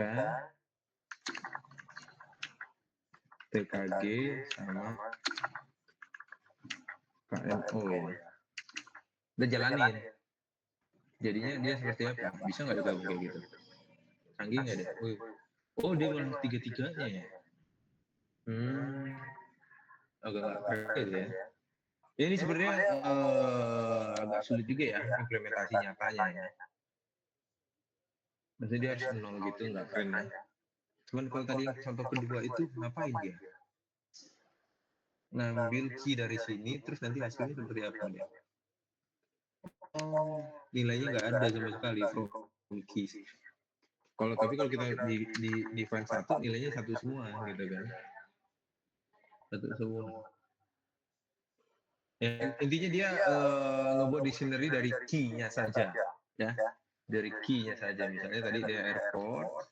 TKG, sama KMO ya. Udah jalanin. Jadinya dia seperti apa? Bisa nggak digabung kayak gitu? Canggih nggak deh? Oh dia malah tiga-tiganya ya? Agak nggak keren ya. Ya, ini sebenarnya agak sulit juga ya implementasi nyatanya ya. Maksudnya dia harus 0 gitu, nggak keren ya. Cuman kalau tadi yang contoh kedua itu ngapain dia? Ngambil key dari sini, terus nanti hasilnya seperti apa dia? Oh, nilainya nggak ada sama sekali from key. Tapi kalau kita di file 1 nilainya 1 semua gitu kan. 1 semua. Ya, intinya dia ngebuat dictionary dari key-nya saja ya. Dari key-nya saja. Misalnya tadi dia airport,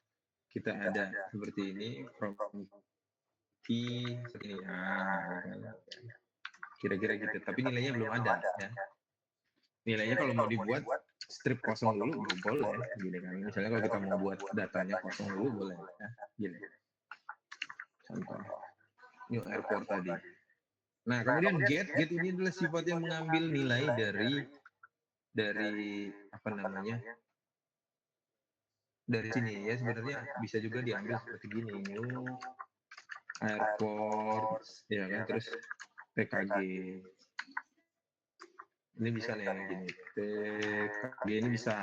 kita ada seperti ini from key seperti ini. Kira-kira gitu. Tapi nilainya belum ada ya. Nilainya kalau mau dibuat strip kosong dulu boleh gini kan. Misalnya kalau kita mau buat datanya kosong dulu boleh ya. Gini. Contoh new airport tadi. Nah, kemudian get ini adalah sifat yang mengambil nilai dari apa namanya? Dari sini ya, sebenarnya bisa juga diambil seperti gini, new airport ya kan, terus PKG. Ini bisa nih yang gini. PKG ini bisa.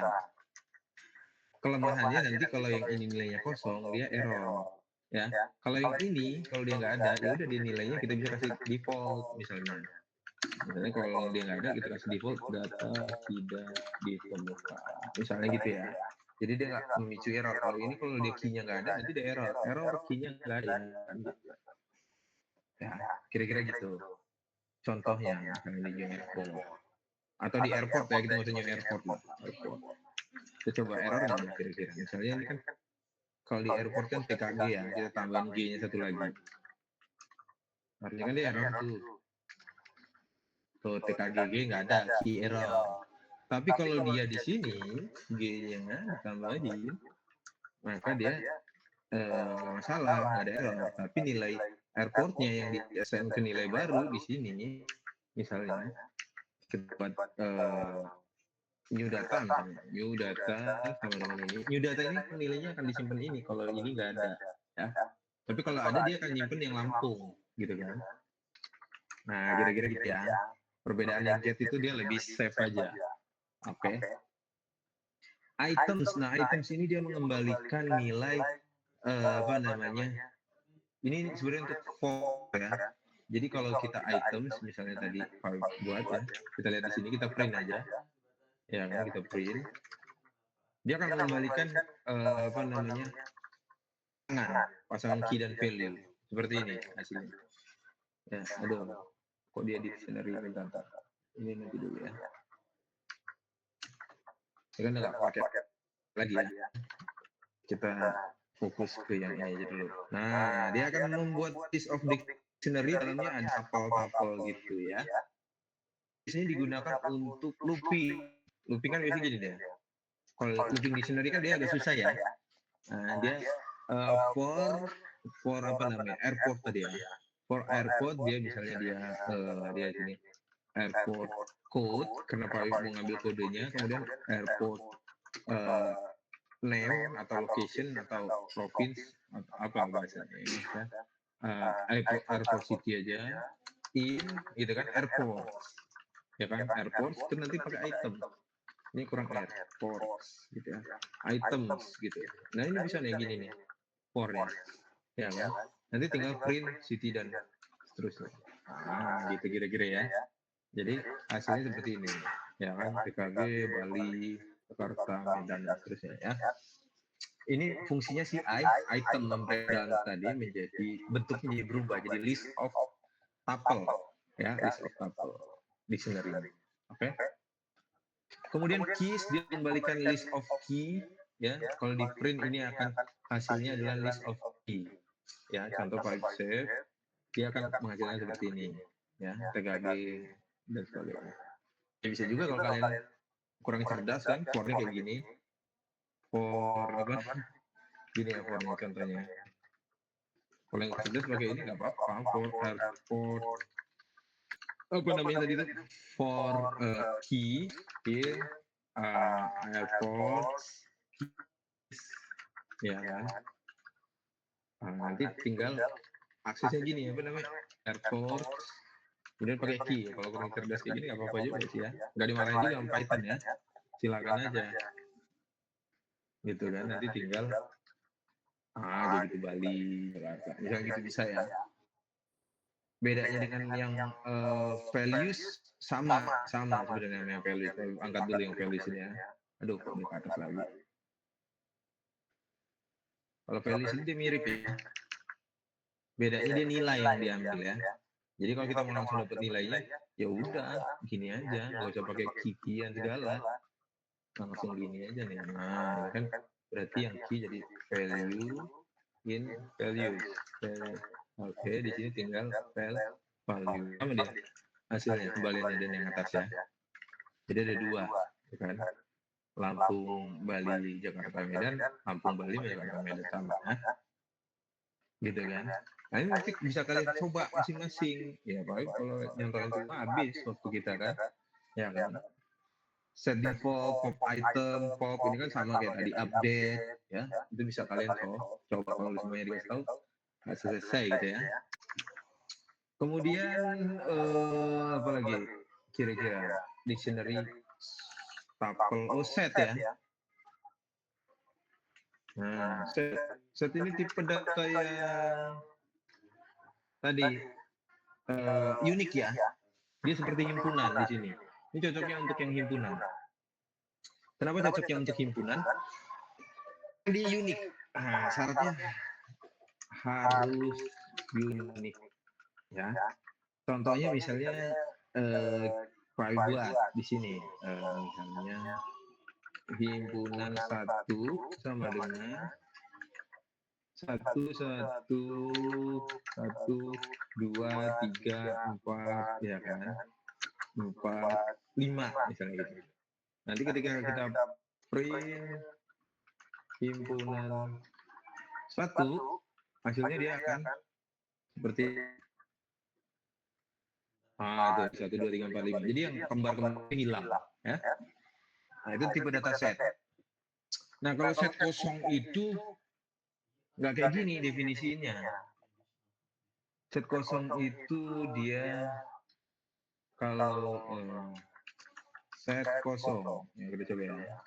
Kelemahannya nanti kalau yang ini nilainya kosong, dia error. Ya, kalau yang ini kalau dia nggak ada, ya udah dia nilainya kita bisa kasih default misalnya. Misalnya kalau dia nggak ada, kita kasih default data tidak ditemukan. Misalnya gitu ya. Jadi dia nggak memicu error. Kalau ini kalau dia key-nya nggak ada, nanti dia error. Error key-nya nggak ada. Ya, kira-kira gitu. Contohnya, misalnya di new airport. Atau di airport ya, kita maksudnya airport lah. Airport. Kita coba error nggak ada kira-kira. Misalnya ini kan, kalau di airport kan TKG ya, kita tambahin G-nya satu lagi. Artinya kan dia error tuh. Tuh TKGG nggak ada key error. Tapi kalau dia di sini G-nya ditambahin, maka dia nggak masalah, nggak ada error. Tapi nilai airportnya yang di assign ke nilai baru di sini, misalnya kita buat new data misalnya, new data sama dengan ini. New data ini nilainya akan disimpan ini. Kalau ini nggak ada, ya. Tapi kalau ada dia akan nyimpen yang Lampung, gitu kan? Nah, kira-kira gitu ya. Perbedaan yang get itu dia lebih safe aja. Oke. Items. Nah, items ini dia mengembalikan nilai apa namanya? Ini sebenarnya untuk for ya. Jadi kalau kita items misalnya tadi buat ya, kita lihat di sini kita print aja. Ya kan kita print. Dia akan mengembalikan apa namanya? Pasangan key dan value. Seperti ini hasilnya. Ya, aduh. Kok dia di dictionary bentar. Ini nanti dulu ya. Ini kan nggak pakai lagi ya. Kita fokus ke yang ini aja dulu. Nah, dia akan membuat list of dictionary, dalamnya ada tapel-tapel gitu ya. Di sini digunakan untuk looping. Looping kan biasanya gini deh. Kalau looping dictionary kan dia agak susah ya. Nah, dia for apa namanya airport tadi ya. For airport dia misalnya dia sini airport code, kenapa mau ngambil kodenya, kemudian airport eh, name atau location atau province atau apa bahasanya ini ya. Airport city aja in gitu kan, airport ya kan, airport itu nanti pakai item, ini kurang airport gitu ya, items gitu. Nah ini bisa nih gini nih for ya kan, nanti tinggal print city dan seterusnya. Gitu kira-kira ya. Jadi hasilnya seperti ini ya kan, PKG Bali, Jakarta, Medan dan seterusnya ya. Ini fungsinya si item breakdown tadi menjadi bentuknya berubah jadi list of tuple ya, list of tuple dictionary. Oke. Kemudian keys dia kembalikan list of key ya. Kalau di print ini akan hasilnya adalah list of key ya. Contoh pipe save dia akan menghasilkan seperti ini ya, TKG dan sebagainya. Ya, bisa juga kalau kalian kurang cerdas kan, fornya kayak gini, for apa gini ya fornya contohnya. Kalau yang cerdas pakai ini nggak apa-apa, for airport apa namanya tadi itu, for key in airport ya kan. Nanti tinggal aksesnya gini apa namanya, airport kemudian pakai key. Kalau kurang cerdas kayak gini nggak apa-apa juga sih ya, nggak dimarahin juga sama Python ya, silakan aja gitu kan. Nanti tinggal jadi gitu Bali, Jakarta misalnya gitu bisa ya. Bedanya dengan yang values sama sebenarnya yang values. Angkat dulu yang values ini ya. Aduh kok di atas lagi. Kalau values ini dia mirip ya, bedanya dia nilai yang diambil ya. Jadi kalau kita mau langsung dapat nilainya, ya udah gini aja, nggak usah pakai kikian segala, langsung gini aja nih. Nah ini kan berarti yang key jadi value in values. Oke, di sini tinggal value sama dia hasilnya kembaliannya dan yang atas ya. Jadi ada dua, ya kan? Lampung, Bali, Jakarta, Medan, Lampung, Bali, Jakarta, Medan sama ya. Gitu kan? Nah ini nanti bisa kalian coba masing-masing. Ya baik kalau nyontohin itu habis waktu kita kan, ya kan? Set default, pop item, pop ini kan sama kayak tadi update, ya itu bisa kalian coba kalau semuanya dikasih tahu nggak selesai gitu ya. Kemudian apa lagi kira-kira dictionary tuple set ya. Nah set ini tipe data yang tadi unik ya, dia seperti himpunan di sini. Ini cocoknya untuk yang himpunan. Kenapa cocoknya untuk himpunan? Dia unik. Nah, syaratnya harus unik ya. Contohnya misalnya buat di sini misalnya himpunan 1 sama dengan 1 1 1 2 3 4 ya kan, 4 5 misalnya gitu. Nanti ketika kita print himpunan 1 hasilnya dia akan seperti itu 1 2 3 4 5. Jadi yang kembar-kembar hilang ya. Nah itu tipe data set. Nah kalau set kosong itu nggak kayak gini definisinya. Set kosong itu dia kalau set kosong, ya kita coba ya.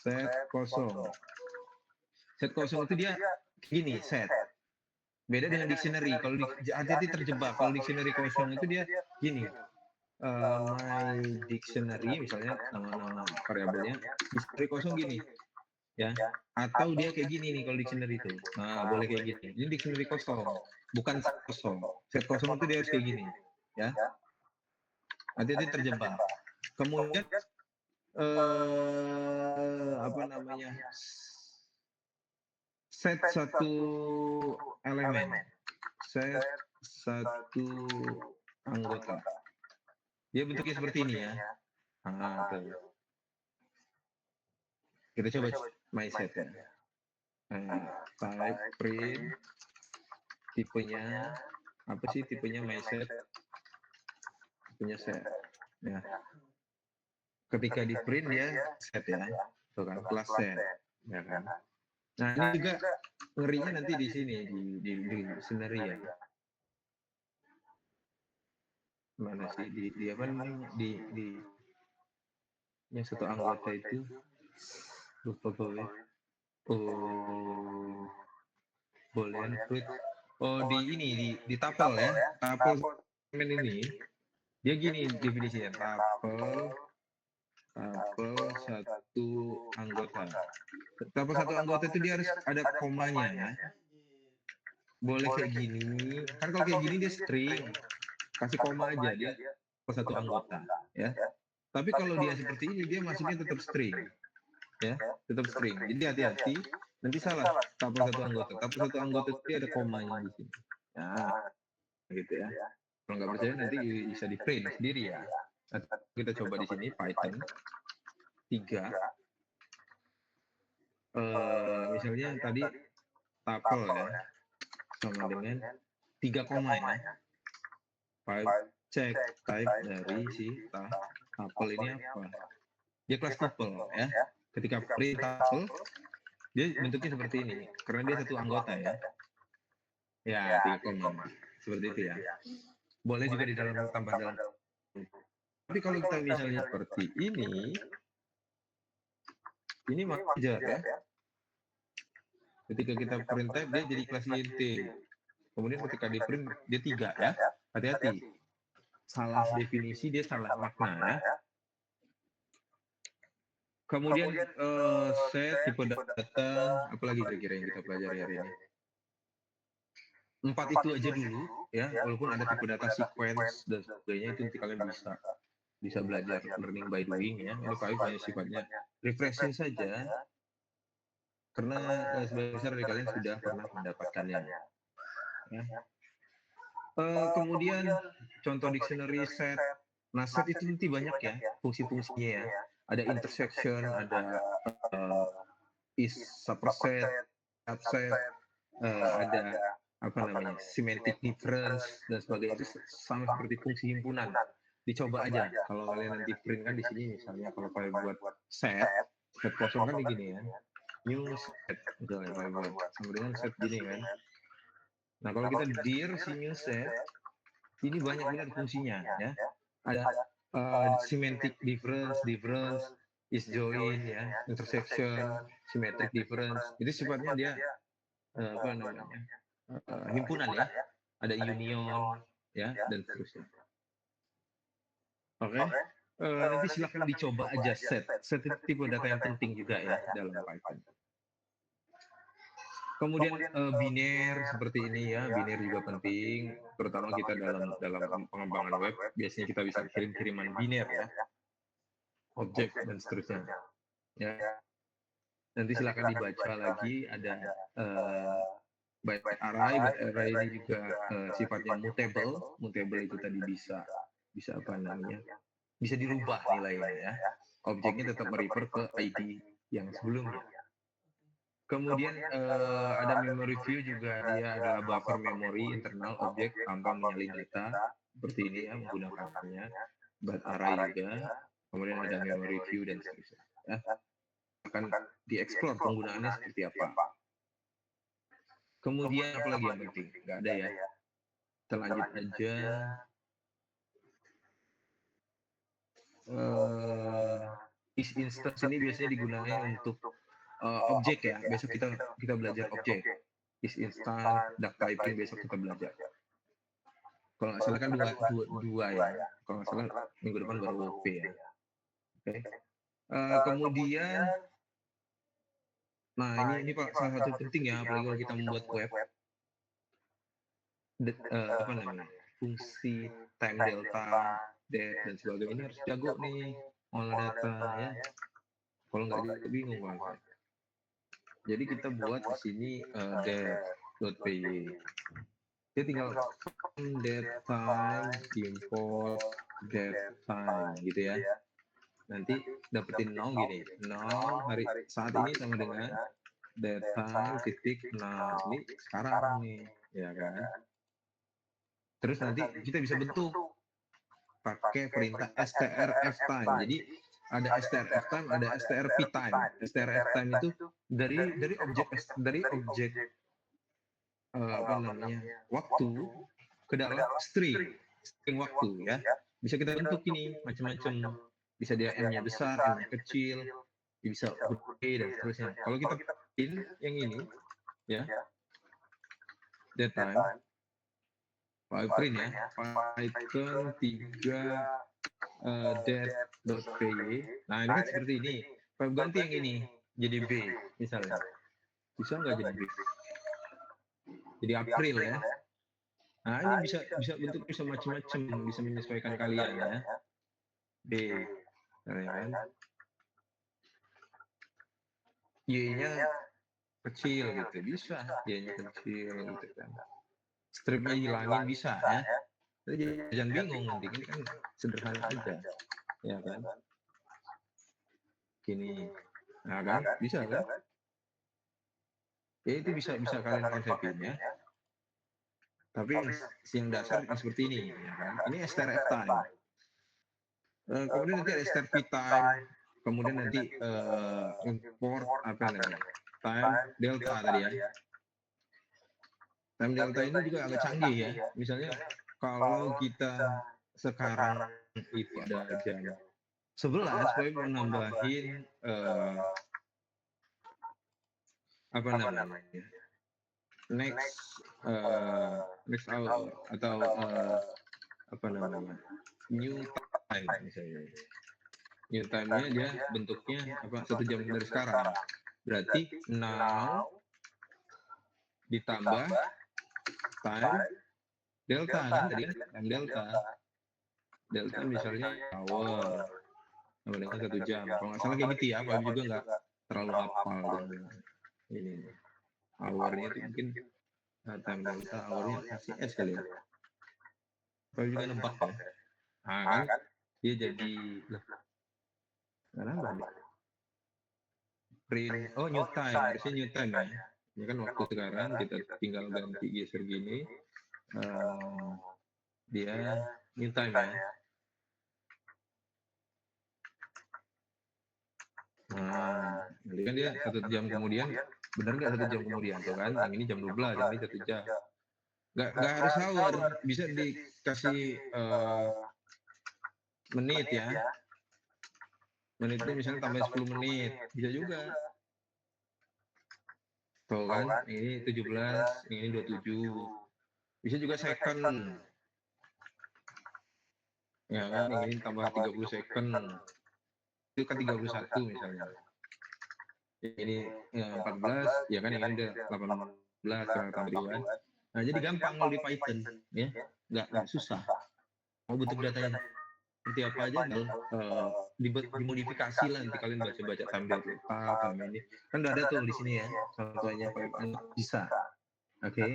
Set kosong itu dia gini set. Beda dengan dictionary. Kalau hati-hati terjebak. Kalau dictionary kosong itu dia gini. My dictionary misalnya nama-nama variabelnya dictionary kosong gini ya, atau dia kayak gini nih kalau dictionary itu. Nah boleh kayak gini. Ini dictionary kosong, bukan set kosong. Set kosong itu dia harus kayak gini ya. Hati-hati terjebak. Kemudian apa namanya, set satu elemen, set satu anggota. Dia bentuknya seperti ini ya. Tuh. Kita coba my set ya. Type print, tipenya apa sih, tipenya my set, tipenya set. Ya. Ketika di print dia set ya, tuh kan, kelas set, ya kan. Nah ini juga ngerinya nanti di sini di scenario ya. Mana sih di apa namanya di yang satu anggota itu lupa gue. Oh, boolean fruit. Oh di ini di tapel ya, tapel segmen ini dia gini definisinya, tapel satu anggota. Tapel satu anggota itu dia harus ada komanya ya. Boleh kayak gini, kan kalau kayak gini dia string, kasih koma aja dia satu anggota ya. Tapi kalau dia seperti ini dia masuknya tetap string ya, tetap string. Jadi hati-hati, nanti salah tapel satu anggota. Tapel satu anggota itu ada komanya di sini. Nah, gitu ya. Kalau nggak percaya nanti bisa di print sendiri ya. Nah, kita coba di sini Python 3. Misalnya tadi tapel ya, sama dengan 3 koma ya. Cek type dari si tapel ini apa? Dia kelas tuple ya. Ketika print tapel, dia bentuknya seperti ini karena dia satu anggota ya. Ya, 3 koma. Seperti itu ya. Boleh juga di dalam tambah dalam. Tapi kalau kita misalnya seperti ini wajar ya. Ketika kita print type dia jadi kelas int. Kemudian ketika di print dia 3 ya. Hati-hati. Salah definisi dia salah makna ya. Kemudian set tipe data, apalagi kira-kira yang kita pelajari hari ini. 4 itu aja dulu ya, walaupun ada tipe data sequence dan sebagainya, itu nanti kalian bisa belajar learning by doing ya. Ini Five hanya sifatnya refreshing saja, karena sebagian besar dari kalian sudah pernah mendapatkannya. Ya. Kemudian contoh dictionary set. Nah set itu nanti banyak ya fungsi-fungsinya ya. Ada intersection, ada is superset, subset, ada apa namanya semantic difference dan sebagainya, itu sama seperti fungsi himpunan. Dicoba aja kalau kalian nanti print kan di sini misalnya kalau kalian buat set kosong kan begini ya, new set misalnya kalian buat sama dengan set gini kan. Nah kalau kita dir si new set ini banyak benar fungsinya ya. Ada semantic difference, is join ya, intersection, symmetric difference. Itu sifatnya dia apa namanya himpunan ya. Ada union ya dan seterusnya. Oke. Nanti silakan dicoba aja set. Set itu tipe data yang penting juga ya dalam Python. Kemudian biner seperti ini ya, biner juga penting, terutama kita dalam pengembangan web, biasanya kita bisa kirim-kiriman biner ya, objek dan seterusnya. Ya. Nanti silakan dibaca lagi, ada byte array ini juga sifatnya mutable itu tadi bisa apa namanya, bisa dirubah nilainya ya. Objeknya tetap merefer ke ID yang sebelumnya. Kemudian ada memory view juga, dia adalah buffer memori internal objek tanpa menyalin data seperti ini ya, menggunakannya. Byte array juga. Kemudian ada memory view dan seterusnya. Ya. Akan dieksplor penggunaannya seperti apa. Kemudian apalagi yang penting? Nggak ada ya. Kita lanjut aja. Is instance ini biasanya digunakan untuk objek ya. Besok kita belajar objek. Is instant, duck typing besok kita belajar. Kalau nggak salah kan dua ya. Kalau nggak salah minggu depan baru OP ya. Oke. Kemudian, nah ini Pak salah satu penting ya, apalagi kalau kita membuat web. Apa namanya? Fungsi time delta, depth dan sebagainya ini harus jago nih olah data ya. Kalau nggak jago bingung Pak. Jadi kita buat di sini depth.py. Dia tinggal date time, import date time gitu ya. Nanti dapetin 0 gini. 0 hari saat ini sama dengan data titik. Nah, ini sekarang nih, ya kan? Terus nanti kita bisa bentuk pakai perintah strf time. Jadi ada strf time, ada strp time. Strf time itu dari objek apa namanya waktu ke dalam string waktu ya. Bisa kita bentuk ini macam-macam. Bisa dia m-nya besar, m-nya kecil, bisa berbagai dan seterusnya. Kalau kita in yang ini ya, data print ya, Python 3 det.py. Nah ini kan seperti ini. Kalau ganti yang ini jadi b misalnya, bisa nggak jadi b? Jadi April ya. Nah ini bisa bentuk bisa macam-macam, bisa menyesuaikan kalian ya. B, ya kan? Y-nya kecil gitu, bisa. Y-nya kecil gitu kan. Stripnya hilangin bisa ya. Jadi jangan bingung nanti, ini kan sederhana aja, ya kan? Gini, nah kan, bisa kan? Ya itu bisa kalian konsepin ya. Tapi yang dasar seperti ini, ya kan? Ini strf time. Kemudian nanti ada strp time. Kemudian nanti import apa namanya? Time delta tadi ya. Time delta ini juga agak canggih ya. Misalnya kalau kita sekarang itu ada jam 11, supaya menambahin apa namanya? Next hour atau apa namanya? New time misalnya. New time-nya dia bentuknya apa 1 jam dari sekarang. Berarti now ditambah time delta kan tadi kan time delta misalnya hour sama dengan 1 jam. Kalau nggak salah kayak gitu ya, Pak juga nggak terlalu hafal dengan ini. Hournya itu mungkin time delta hournya kasih S kali ya. Pak juga nebak ya. Nah kan dia jadi nambah nih. Print, oh new time, harusnya new time ya. Ini kan waktu sekarang kita tinggal ganti geser gini. Dia new time ya. Nah, jadi kan dia 1 jam kemudian, benar nggak 1 jam kemudian tuh kan? Yang ini jam 12, yang ini 1 jam. Nggak harus hour, bisa dikasih menit ya. Menitnya misalnya tambah 10 menit, bisa juga. Tuh kan, ini 17, ini 27. Bisa juga second. Ya kan, yang ini tambah 30 second. Itu kan 31 misalnya. Ini 14, ya kan yang ini udah 18 tambah. Nah, jadi gampang kalau di Python ya. Nggak susah. Mau bentuk datanya seperti apa aja dimodifikasi lah nanti kalian baca-baca tampil ini. Kan udah ada tuh di sini ya. Contohnya bisa. Oke.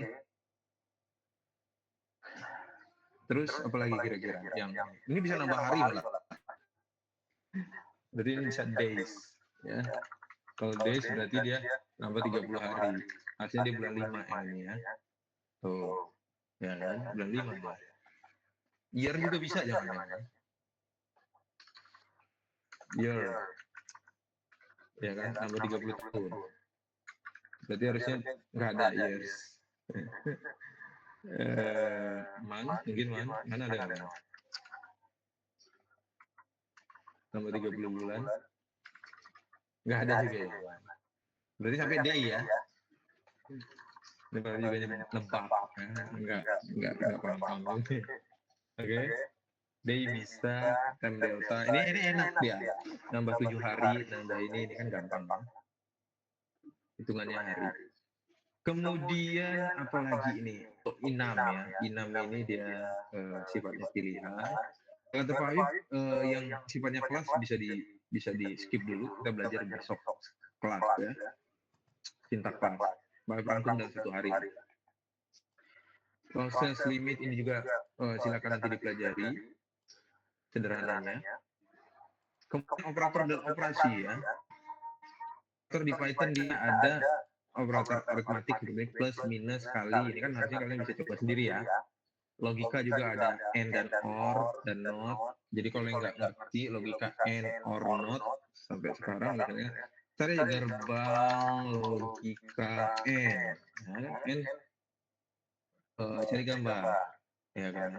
Terus apalagi kira-kira yang ini bisa nambah hari malah. Berarti ini bisa days ya. Kalau days berarti dia nambah 30 hari. Artinya dia bulan 5 ini ya. Tuh. Ya kan? Bulan 5 dia. Year juga bisa jangan-jangan. Year. Ya kan? Nambah 30 tahun. Berarti harusnya nggak ada years. Mungkin mana ada nggak? Nambah 30 bulan. Nggak ada juga ya. Berarti sampai day ya. Ini baru juga nebak. Enggak paham. Oke. Day bisa, time delta. Ini enak dia. Nambah 7 hari, nambah ini kan gampang. Hitungannya hari. Kemudian apalagi ini? Inam ya. Inam ini dia sifatnya pilihan. Kalau terpakai yang sifatnya kelas bisa di skip dulu. Kita belajar besok kelas ya. Sintak kelas. Baik rangkum dalam 1 hari. Proses limit ini juga silakan nanti dipelajari sederhananya. Kemudian operator dan operasi ya. Operator di Python dia ada operator aritmatik gitu, plus minus kali, ini kan harusnya kalian bisa coba sendiri ya. Logika juga ada and dan or dan not. Jadi kalau yang nggak ngerti logika and or not sampai sekarang misalnya cari gerbang logika and, nah, and cari gambar, ya kan?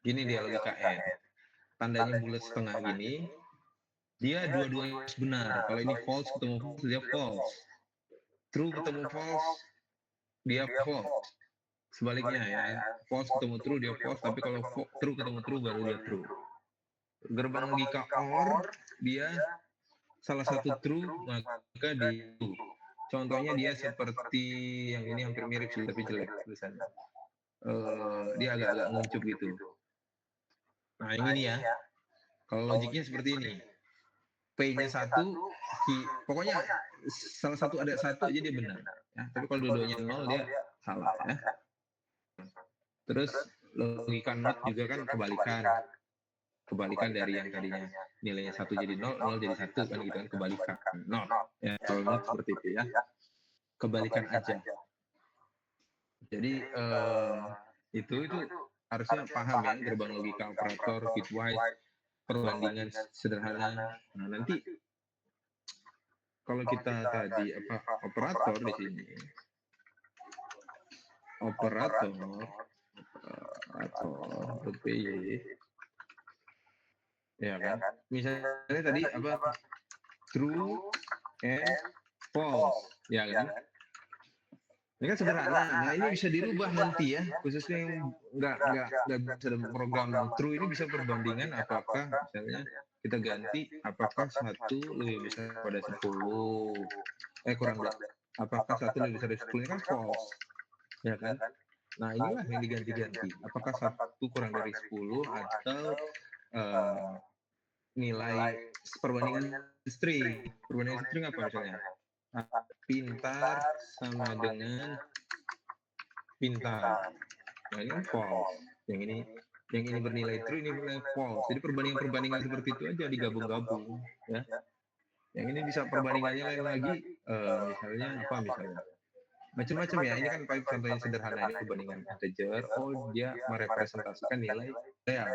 Gini dia logika and, tandanya bulat setengah gini, dia dua-duanya benar. Kalau ini false ketemu false, dia false. True ketemu false, dia false. Sebaliknya ya, false ketemu true, dia false. Tapi kalau true ketemu true, baru dia true. Gerbang logika or, dia salah satu true, maka dia true. Contohnya dia seperti yang ini hampir mirip sih, tapi jelek tulisannya. Dia agak-agak nguncup gitu. Nah ini ya, kalau logiknya seperti ini. P-nya satu, pokoknya salah satu ada satu aja dia benar. Ya. Tapi kalau dua-duanya nol dia salah ya. Terus logika not juga kan kebalikan dari yang tadinya nilainya satu jadi nol, nol jadi satu kan gitu kan, kebalikan not. Ya kalau not seperti itu ya, kebalikan aja. Jadi itu harusnya paham ya gerbang logika operator, bitwise, perbandingan sederhana. Nah nanti kalau kita tadi operator di sini, operator PY, ya kan? Misalnya tadi apa true and false, ya kan? Ini kan sederhana. Nah ini bisa dirubah nanti ya, khususnya yang nggak bisa dalam program true ini bisa perbandingan apakah misalnya kita ganti apakah satu lebih besar pada 10, kurang apakah satu lebih besar dari 10 ini kan false, ya kan? Nah inilah yang diganti-ganti. Apakah satu kurang dari 10 atau nilai perbandingan string. Perbandingan string apa misalnya? Pintar sama dengan pintar. Nah ini false. Yang ini bernilai true, ini bernilai false. Jadi perbandingan seperti itu aja digabung-gabung, ya. Yang ini bisa perbandingannya lain lagi, misalnya apa misalnya? Macam-macam ya. Ini kan contohnya sederhana, ini perbandingan integer. Oh dia merepresentasikan nilai real.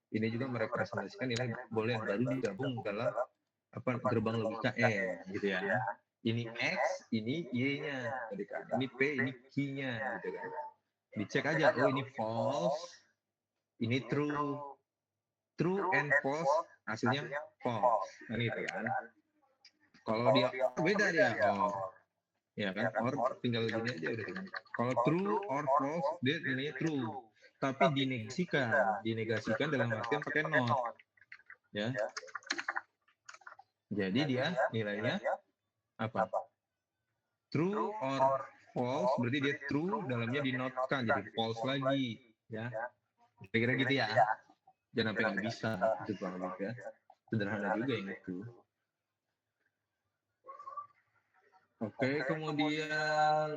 Ini juga merepresentasikan nilai boolean, baru digabung dalam gerbang logika N gitu ya. Ini X, ini Y-nya, tadi kan. Ini P, ini Q-nya, gitu kan. Dicek aja, oh ini false, ini true. True and false, hasilnya false. Nah gitu kan. Kalau dia beda dia, ya kan, or tinggal gini aja udah kan. Kalau true or false, dia nilainya true. Tapi dinegasikan dalam artian pakai not. Ya. Jadi dia nilainya apa? True or false, berarti dia true, dalamnya dinotkan jadi false lagi, ya. Kira-kira gitu ya. Jangan sampai nggak bisa, itu banget ya. Sederhana juga yang itu. Oke, kemudian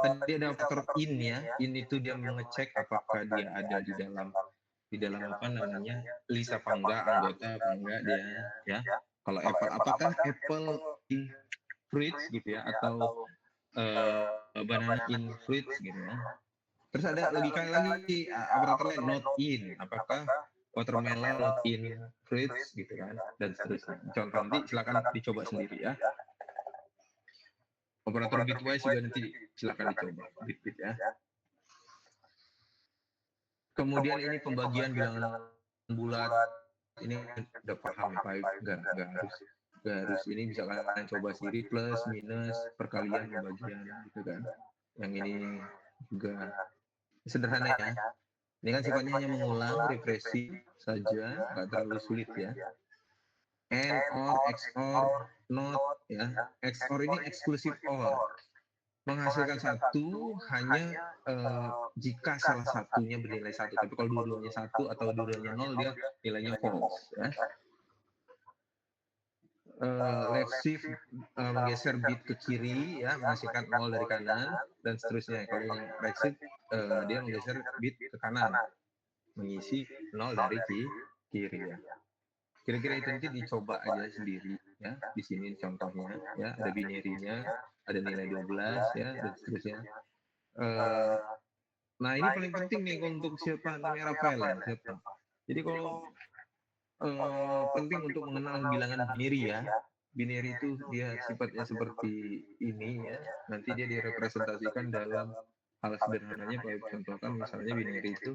tadi ada faktor in ya. In itu dia mengecek apakah dia ada di dalam apa namanya list apa enggak, anggota apa enggak dia, ya. Kalau Apple, apakah Apple in fruits gitu ya, atau banana in fruits gitu ya. Terus ada logika lagi, operator lain not in, apakah watermelon not in fruits gitu kan, dan seterusnya. Contoh nanti silakan dicoba sendiri ya. Operator bitwise juga nanti silakan dicoba bit ya. Kemudian ini pembagian bilangan bulat, ini udah paham ya, baik nggak harus ini bisa kalian coba sendiri, plus minus perkalian pembagian gitu kan. Yang ini juga sederhana ya. Ini kan sifatnya hanya mengulang, represi saja, nggak terlalu sulit ya. And, or, XOR, not ya. XOR ini eksklusif OR. Menghasilkan satu hanya jika salah satunya bernilai satu. Tapi kalau dua-duanya satu atau dua-duanya nol, dia nilainya false ya. Left shift menggeser bit ke kiri ya, menghasilkan 0 dari kanan dan seterusnya. Kalau yang right shift dia menggeser bit ke kanan, mengisi 0 dari kiri ya. Kira-kira itu nanti dicoba aja sendiri. ya di sini contohnya ya ada binary-nya, ada nilai 12 ya dan seterusnya. Nah ini paling penting nih untuk siapa namanya Rafael ya siapa. Jadi kalau penting untuk mengenal bilangan binary ya. Binary itu dia sifatnya seperti ini ya. Nanti dia direpresentasikan dalam hal sederhananya kalau contohkan misalnya binary itu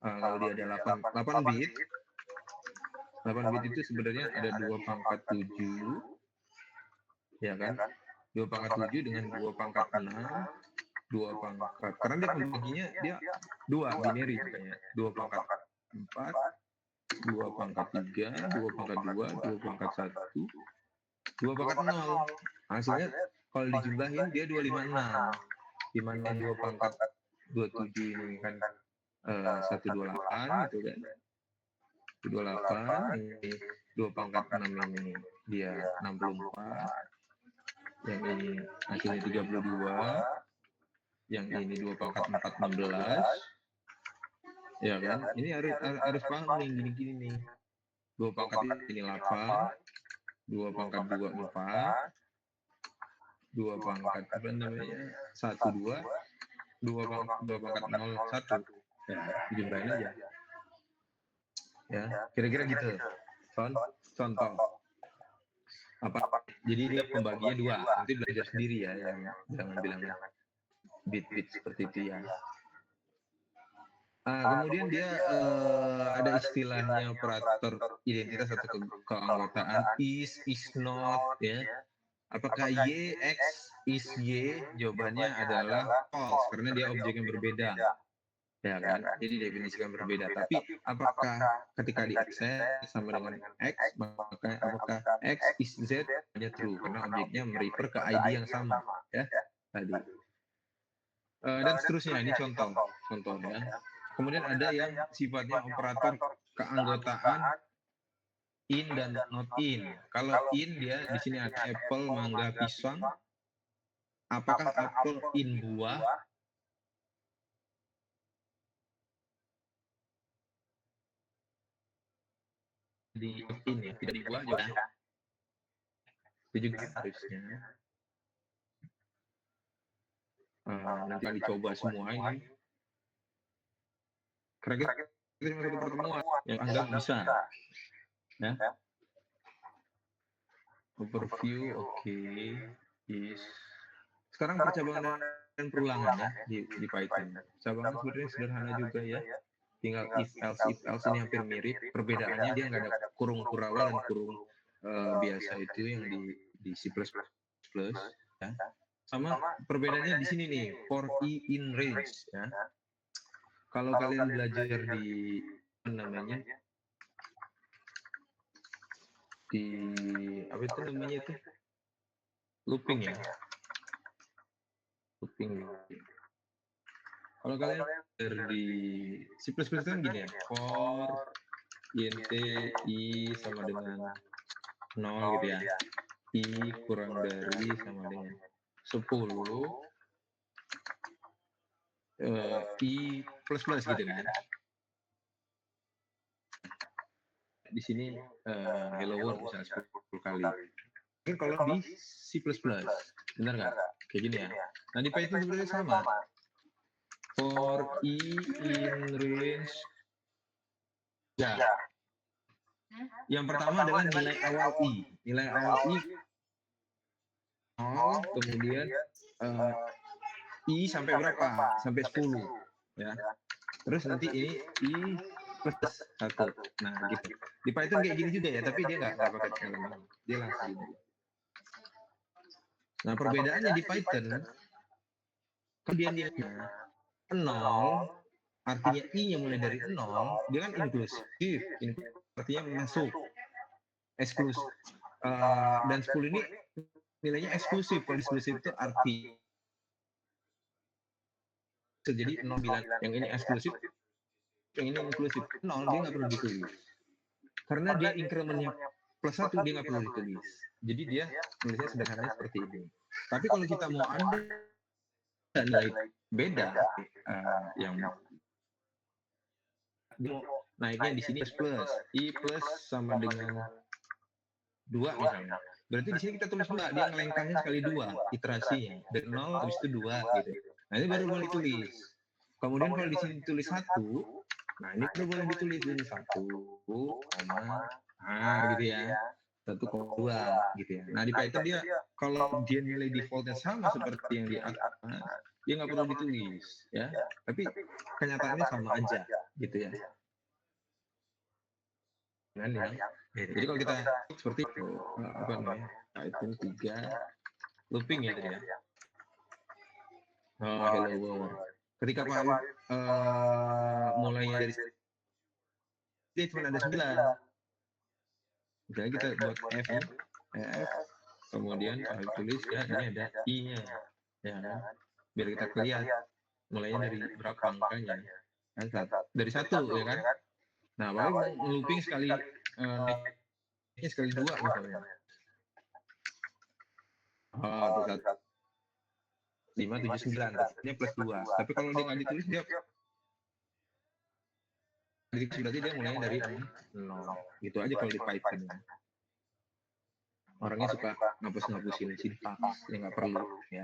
kalau dia ada 8 bit 8 bit itu sebenarnya ada 2 pangkat 7 ya kan 2 pangkat 7 dengan 2 pangkat 6 2 pangkat karena dia pembaginya dia 2 binary makanya 2 pangkat 4 2 pangkat 3 2 pangkat 2 2 pangkat 1 2 pangkat 0 hasilnya kalau dijumlahin dia 256 di mana 2 pangkat 27 ini kan 128 gitu kan 28 ini 2 pangkat 6 ini dia 64 yang ini hasilnya 32 yang ini 2 pangkat 4 16 ya kan ini harus paham nih gini-gini nih 2 pangkat ini 8 2 pangkat 2 4 2 pangkat apa namanya 1 2 2 pangkat 0 1 ya dijumlahin aja ya kira-kira gitu contoh apa jadi dia pembaginya 2 nanti belajar sendiri ya yang jangan bilang bit-bit seperti itu ya. Kemudian dia ada istilahnya operator identitas atau keanggotaan is not ya. Apakah y x is y? Jawabannya adalah false karena dia objek yang berbeda. Ya kan? Jadi definisikan berbeda. Tapi apakah ketika di access sama dengan x maka apakah x is z hanya true karena objeknya merefer ke ID yang sama ya tadi. Dan seterusnya ini contohnya. Kemudian ada yang sifatnya operator keanggotaan in dan not in. Kalau in dia di sini ada apple, mangga, pisang. Apakah apple in buah? Di in ya, tidak di buah juga. Itu juga harusnya. Nanti akan dicoba semua ini. Kira-kira cuma satu pertemuan yang anggap bisa. Ya. Overview, oke. Is. Sekarang percabangan dan perulangan ya di Python. Cabangan sebenarnya sederhana juga ya. Tinggal if else ini hampir mirip. Perbedaannya dia nggak ada kurung kurawal dan kurung biasa itu yang di C++. Ya. Sama perbedaannya di sini nih, for i in range ya. Kalau kalian belajar di namanya di apa itu namanya itu looping ya looping. Kalau kalian belajar di C++ kan gini ya, for int i sama dengan 0 gitu ya, i kurang dari sama dengan 10 i plus gitu kan. Di sini hello world misalnya 10 kali. Mungkin kalau di C++, benar nggak? Kayak gini ya. Nah di Python sebenarnya sama. For i in range. Ya. Yang pertama adalah nilai awal i. Nilai awal i 0, kemudian i sampai berapa? Sampai 10 ya. Terus nanti ini i plus 1. Nah gitu. Di Python kayak gini juga ya, tapi dia nggak pakai elemen. Dia langsung gitu. Nah perbedaannya di Python, kemudiannya 0, artinya i-nya mulai dari 0, dia kan inklusif, artinya masuk, eksklusif. Dan 10 ini nilainya eksklusif. Kalau eksklusif itu arti jadi 0 bilang yang ini eksklusif, yang ini inklusif. 0 dia nggak perlu ditulis. Karena dia incrementnya plus 1 dia nggak perlu ditulis. Jadi dia tulisnya sederhananya seperti ini. Tapi kalau kita mau ada nilai beda yang naiknya di sini plus i plus sama dengan 2 misalnya. Berarti di sini kita tulis 2, dia ngelengkahnya sekali 2 iterasinya. Dari 0 habis itu 2 gitu. Nah, ini baru boleh ditulis. Kemudian kalau di sini ditulis 1, nah ini baru boleh ditulis ini 1, gitu ya. 1,2 gitu ya. Nah, di Python dia kalau dia nilai defaultnya sama seperti yang di atas, dia nggak perlu ditulis ya. Tapi kenyataannya sama aja gitu ya. Kan ya. Jadi kalau kita seperti itu, apa namanya? Python 3 looping ya tadi ya. Oh, hello world. Ketika Pak mulainya dari dia cuma ada 9. Misalnya kita buat F nih, F, kemudian Pak tulis ya ini ada I-nya, ya kan? Biar kita lihat mulainya dari berapa angkanya. Kan dari 1 ya kan? Nah, paling mau looping sekali naiknya sekali 2 misalnya. Oh, itu 5, 7, 9. Ini plus 2. Tapi kalau dia nggak ditulis, dia berarti dia mulainya dari 0. Gitu aja kalau di Python. Orangnya suka ngapus-ngapusin sintaks yang nggak perlu ya.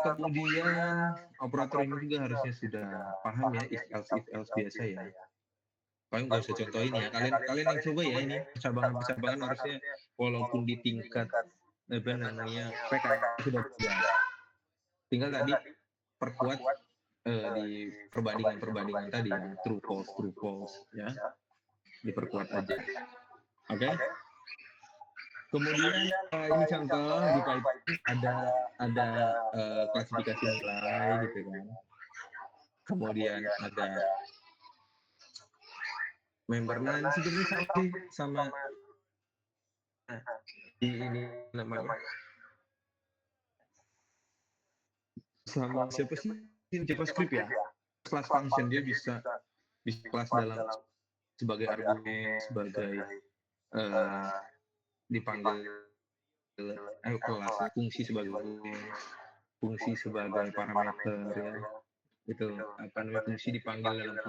Kemudian operator ini juga harusnya sudah paham ya if else biasa ya. Paling nggak usah contohin ya. Kalian yang coba ya ini cabangan harusnya walaupun di tingkat apa namanya PK sudah jelas. Tinggal tadi perkuat di perbandingan tadi ya true false ya, diperkuat aja. Oke. Kemudian ini contoh di Python ada klasifikasi nilai gitu kan. Kemudian ada member line sebenarnya sama ini namanya sama siapa sih JavaScript ya, class function dia bisa kelas dalam sebagai argumen, sebagai dipanggil kelas, fungsi sebagai argumen, fungsi sebagai parameter ya, itu apa namanya fungsi dipanggil dalam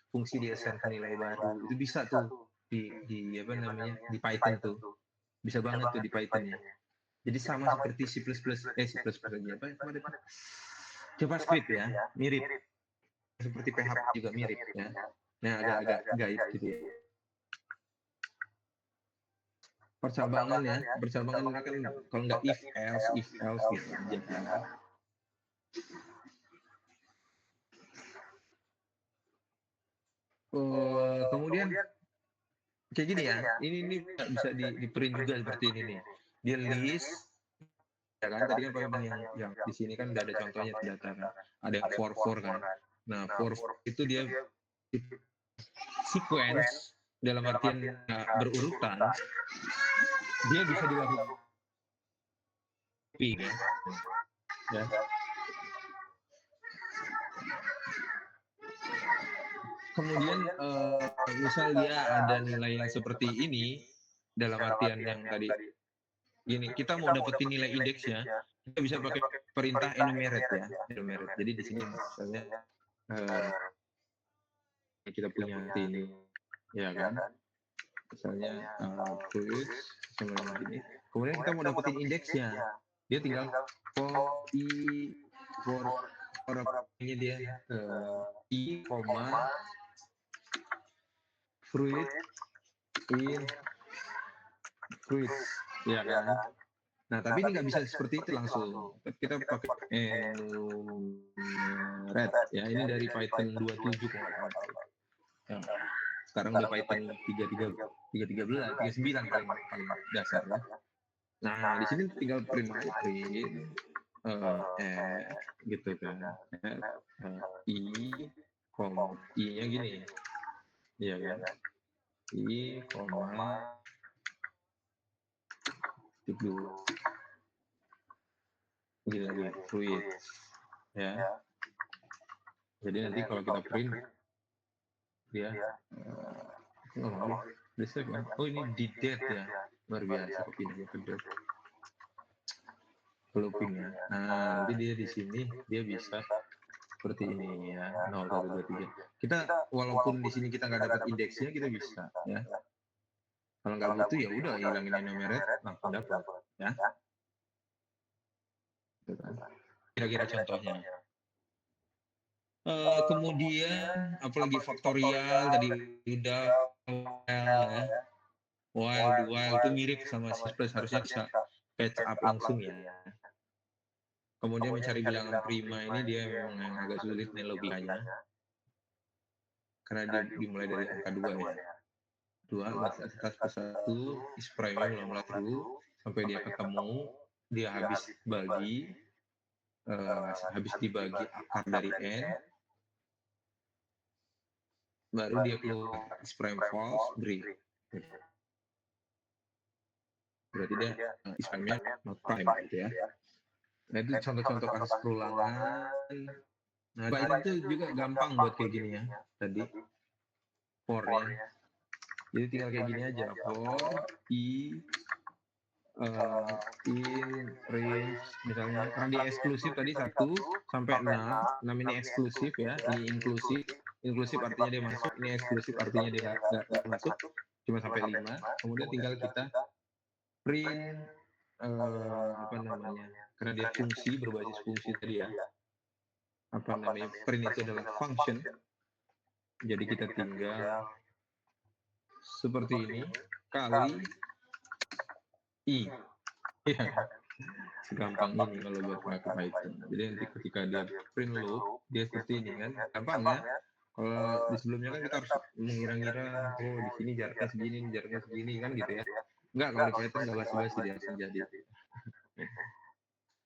fungsi diassign ke nilai baru, itu bisa tuh di apa namanya di Python tuh bisa banget tuh di Python ya. Jadi sama seperti C++ aja apa JavaScript ya, mirip seperti PHP juga mirip ya. Nah, agak gaib gitu ya. Percabangan kan kalau nggak if else gitu aja. Kemudian kayak gini ya, ini bisa di print juga seperti ini nih. Dia list ya kan, tadi kan Pak yang di sini kan udah ada contohnya data kan. Ada yang for kan. Nah, for itu dia sequence dalam artian berurutan, dia bisa dilakukan ya. Kemudian misal dia ada nilai yang seperti ini dalam artian yang tadi gini, kita mau dapetin nilai indeksnya, kita bisa pakai perintah enumerate ya, enumerate. Jadi di sini misalnya kita punya ini ya kan, misalnya fruit sama ini. Kemudian kita mau dapetin indeksnya, dia tinggal for-nya dia i, fruit in fruit ya kan. Nah, tapi ini nggak bisa seperti itu langsung. Kita pakai red ya. Ini dari Python 27 kalau ya. Sekarang udah Python 39 paling dasar ya. Nah, di sini tinggal print gitu kan. I-nya gini. Iya kan. I, dulu gini fruit ya. Jadi nanti kalau kita print dia oh ini di date ya, luar biasa pindah ke date looping ya. Nah, nanti dia di sini dia bisa seperti ini ya, 0123. Kita walaupun di sini kita nggak dapat indeksnya, kita bisa ya. Kalau nggak butuh ya udah hilangin enumerate langsung dapat ya. Gitu kan. Kira-kira contohnya. Kemudian apalagi faktorial tadi udah ya. While itu mirip sama C++, harusnya bisa patch up langsung ya. Kemudian mencari bilangan prima ini dia memang yang agak sulit nih logikanya. Karena dia dimulai dari angka 2 ya. 2 atas plus 1 is prime mula-mula true sampai dia ketemu, dia habis dibagi akar dari n, baru dia keluar is prime false break. Berarti dia is prime-nya not prime gitu ya. Nah itu contoh-contoh kasus perulangan. Nah itu juga gampang buat kayak gini ya tadi for-nya. Jadi tinggal kayak gini aja, for in range misalnya karena dia eksklusif tadi 1 sampai 6 ini eksklusif ya, ini inklusif artinya dia masuk, ini eksklusif artinya dia nggak masuk, cuma sampai 5. Kemudian tinggal kita print apa namanya, karena dia fungsi berbasis fungsi tadi ya, apa namanya, print itu adalah function, jadi kita tinggal seperti ini kali i ya, segampang ini kalau buat pakai Python. Jadi nanti ketika dia print loop dia seperti ini kan, gampang ya. Kalau di sebelumnya kan kita harus mengira-ngira, oh di sini jaraknya segini kan gitu ya. Enggak, kalau di Python nggak basi-basi dia langsung jadi.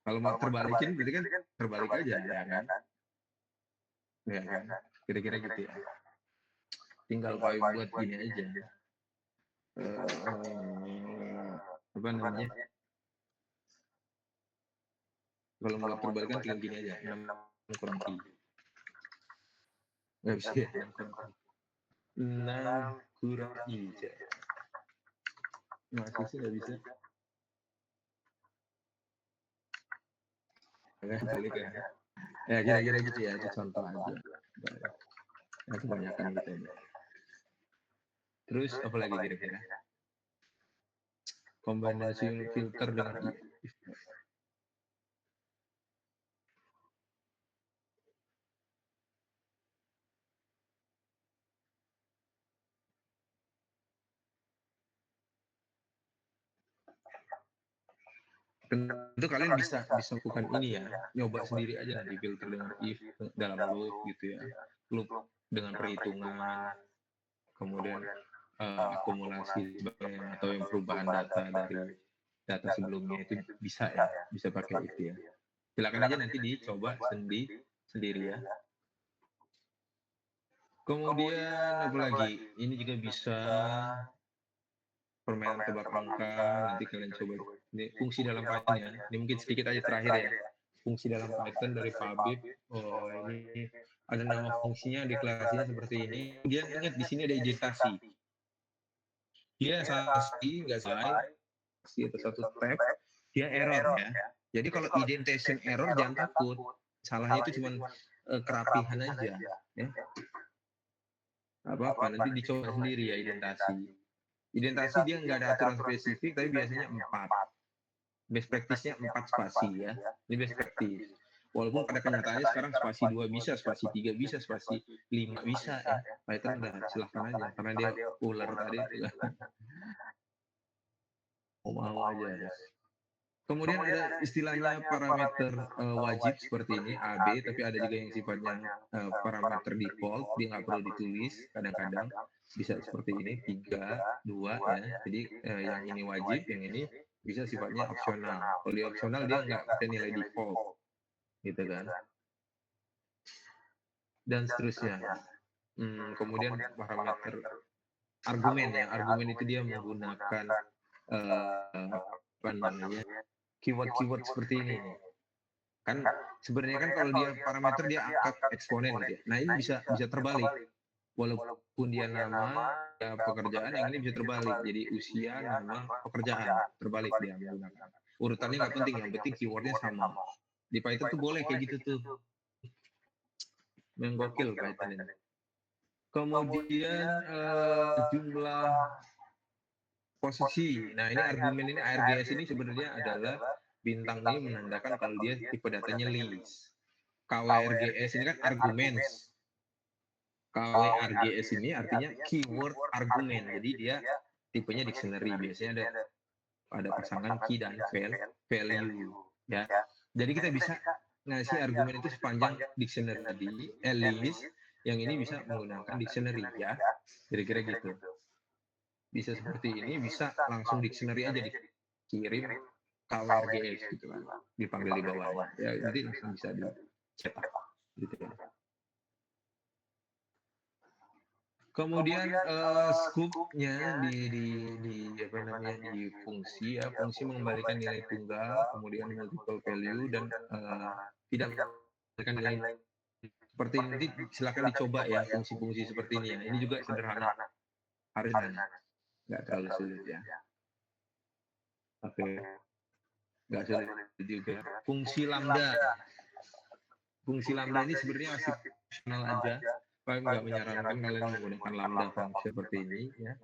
Kalau mau terbalikin gitu kan terbalik aja ya kan. Ya kan, kira-kira gitu ya. Tinggal buat gini aja. Apa namanya? Kalau mau terbalikan tinggal gini aja, 6 kurang 3. Nggak bisa ya, 6 kurang 3. Masih sih nggak bisa. Balik ya. Ya kira-kira gitu ya, itu contoh aja. Ya, kebanyakan gitu ya. Terus apa lagi kira-kira? Kombinasi filter dengan if. Tentu kalian bisa lakukan ini ya, nyoba sendiri aja nanti filter dengan if dalam loop gitu ya, loop dengan perhitungan, kemudian akumulasi atau yang perubahan data dari data sebelumnya itu bisa ya, bisa pakai itu ya. Silakan aja nanti dicoba sendiri ya. Kemudian apa lagi? Ini juga bisa permainan tebak angka, nanti kalian coba. Ini fungsi dalam Python ya. Ini mungkin sedikit aja terakhir ya. Fungsi dalam Python dari Pabib. Oh, ini ada nama fungsinya, deklarasinya seperti ini. Kemudian ingat di sini ada identasi. Dia sasi, nggak selesai, atau satu tab, dia error ya. Jadi kalau indentation error jangan takut. Salahnya itu cuma kerapihan aja. Ya. Apa-apa, nanti dicoba sendiri ya identasi. Identasi dia nggak ada aturan spesifik, tapi biasanya 4. Best practice-nya 4 spasi ya. Ini best practice. Walaupun pada kenyataannya sekarang spasi 2 bisa, spasi 3 bisa, spasi 5 bisa ya. Python udah silahkan aja, karena dia ular tadi. Mau aja ya. Kemudian ada istilahnya parameter wajib seperti ini, AB, tapi ada juga yang sifatnya parameter default, dia nggak perlu ditulis, kadang-kadang bisa seperti ini, 3, 2 ya. Jadi yang ini wajib, yang ini bisa sifatnya opsional. Kalau di opsional dia nggak ada nilai default, gitu kan. Dan seterusnya. Kemudian parameter argumen ya, argumen itu dia menggunakan apa namanya, keyword seperti ini kan. Sebenarnya kan kalau dia parameter dia angka eksponen gitu ya. Nah ini bisa terbalik, walaupun dia nama ya pekerjaan, yang ini bisa terbalik jadi usia nama pekerjaan, terbalik dia menggunakan urutannya. Nggak penting, yang penting keywordnya sama. Di Python tuh boleh kayak gitu tuh, yang gokil Python ini. Kemudian jumlah posisi. Nah, ini argumen ini ARGS ini sebenarnya adalah bintang ini menandakan kalau dia tipe datanya list. KWRGS ini kan arguments. KWRGS ini artinya keyword argument. Jadi dia tipenya dictionary. Biasanya ada pasangan key dan value. Ya. Jadi kita bisa ngasih argumen itu sepanjang dictionary tadi, list, yang ini bisa menggunakan dictionary ya. Kira-kira gitu. Bisa seperti ini, bisa langsung dictionary aja dikirim KWRGS gitu kan, dipanggil di bawahnya. Ya, nanti langsung bisa dicetak gitu ya. Kemudian scoop-nya di apa namanya di fungsi ya, fungsi mengembalikan nilai tunggal, kemudian multiple value dan tidak mengembalikan nilai seperti ini. Silakan dicoba ya fungsi-fungsi seperti ini ya. Ini juga sederhana, harusnya nggak terlalu sulit ya. Oke, nggak sulit juga. Fungsi lambda ini sebenarnya masih opsional aja. Saya nggak menyarankan kalian menggunakan lambda function seperti ini ya.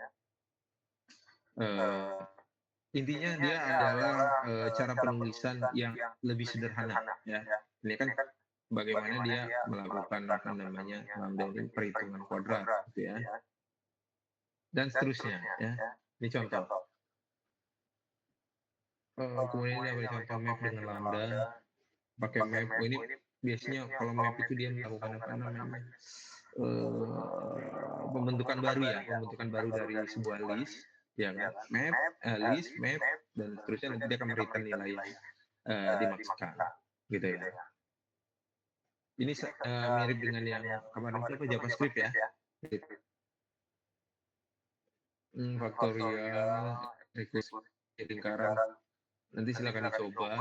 Intinya dia adalah cara penulisan yang lebih sederhana ya. Ini kan bagaimana dia melakukan apa namanya lambda ini perhitungan kuadrat gitu ya. Dan seterusnya ya. Ini contoh. Kemudian ini ada contoh map dengan lambda, pakai map. Ini biasanya kalau map itu dia melakukan apa namanya pembentukan baru ya, pembentukan baru dari sebuah list, ya kan? Map, list, map, dan seterusnya nanti dia akan mereturn nilai yang dimaksudkan, gitu ya. Ini mirip dengan yang kemarin itu apa JavaScript ya. Faktorial, request lingkaran. Nanti silakan dicoba.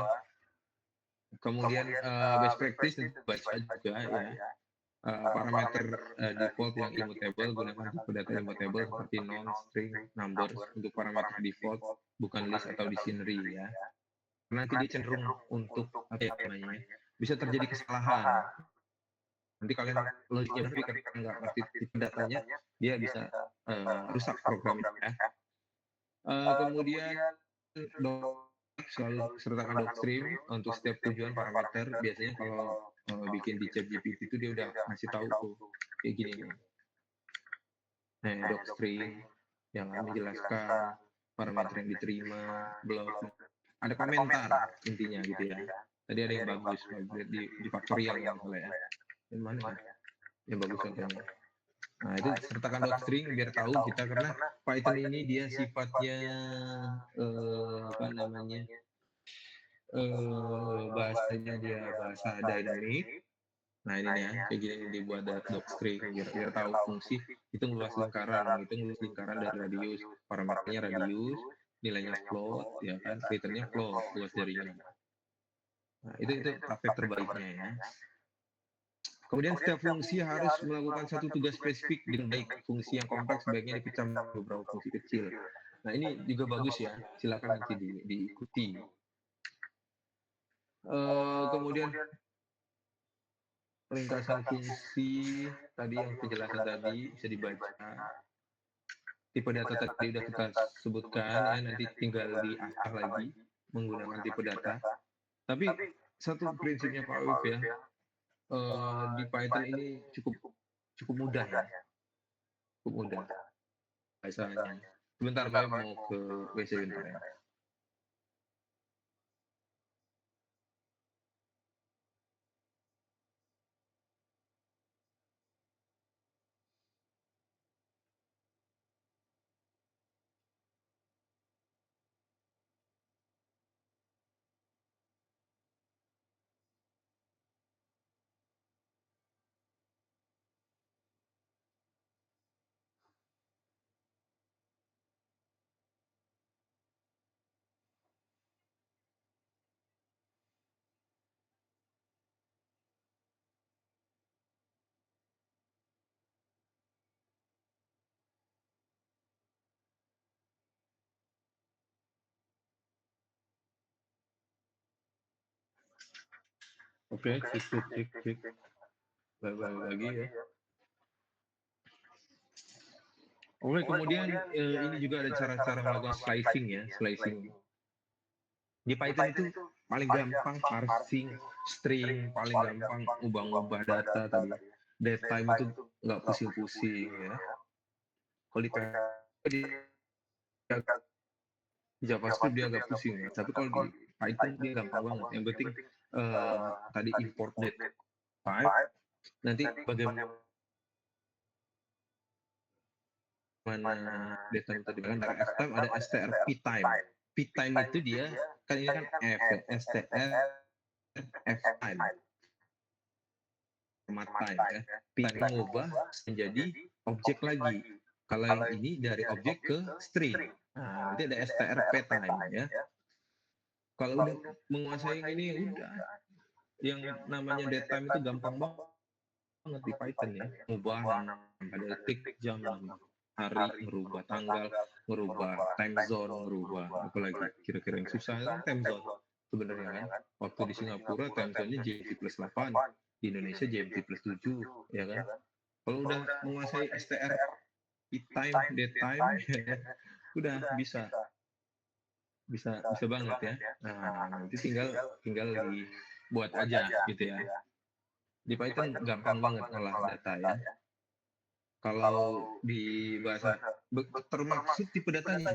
Kemudian best practice nanti baca juga ya. Parameter default yang immutable, gunakan tipe data immutable seperti non, string, numbers untuk parameter default, bukan list atau dictionary ya. Nanti dia cenderung untuk apa ya namanya, bisa terjadi kesalahan. Nanti kalian logiknya tapi karena nggak ngerti tipe datanya, dia bisa rusak programnya ya. Kemudian selalu sertakan docstring untuk setiap tujuan parameter. Biasanya kalau bikin di ChatGPT itu dia udah ngasih tahu tuh kayak gini nih. Nah, docstring yang menjelaskan parameter yang diterima, blok, ada komentar intinya gitu ya. Tadi ada yang bagus di faktorial yang salah ya. Yang mana ya? Yang bagus contohnya. Nah, itu sertakan docstring biar tahu kita, karena Python ini dia sifatnya apa namanya? Bahasanya dia bahasa dynamic. Nah, ini ya, kayak gini dibuat docstring biar tahu fungsi hitung luas lingkaran, dari radius, parameternya radius, nilainya float, ya kan, returnnya float, luas jaringan. Nah, itu praktek terbaiknya ya. Kemudian setiap fungsi harus melakukan satu tugas spesifik dengan baik. Fungsi yang kompleks sebaiknya dipecah menjadi beberapa fungsi kecil. Nah, ini juga bagus ya, silakan nanti diikuti. Kemudian ringkasan fungsi tadi yang penjelasan tadi bisa dibaca. Tipe data tadi sudah kita sebutkan ya, nanti tinggal diasah lagi menggunakan tipe data. Tapi satu prinsipnya Pak Awif ya, di Python ini cukup mudah ya, cukup mudah bahasanya. Sebentar Pak mau ke WC bentar ya. Oke, cek. Balik lagi ya. Oke, kemudian ini juga ada cara-cara melakukan slicing ya, slicing. Di Python itu paling gampang parsing string, paling gampang ubah-ubah data tadi. Datetime itu nggak pusing-pusing ya. Kalau di PHP di JavaScript dia agak pusing ya. Tapi kalau di Python dia gampang banget. Yang penting tadi import date type, nanti bagaimana datetime tadi kan dari ftime ada strp time. P time itu dia kan ini kan f ya, str f time format time ya. P time mengubah menjadi objek lagi. Kalau yang ini dari objek ke string. Nah, nanti ada strp time ya. Kalau udah menguasai yang ini udah yang namanya datetime itu gampang banget di Python ya. Ubah pada detik, jam, hari, merubah tanggal, merubah time zone, merubah apalagi kira-kira yang susah kan time zone sebenarnya kan. Waktu di Singapura time zone-nya GMT plus 8, di Indonesia GMT plus 7 ya kan. Kalau udah menguasai STR time, datetime ya, udah bisa banget ya. Nah, nanti tinggal dibuat aja gitu ya. Di Python gampang banget ngolah data ya. Kalau di bahasa termaksud tipe datanya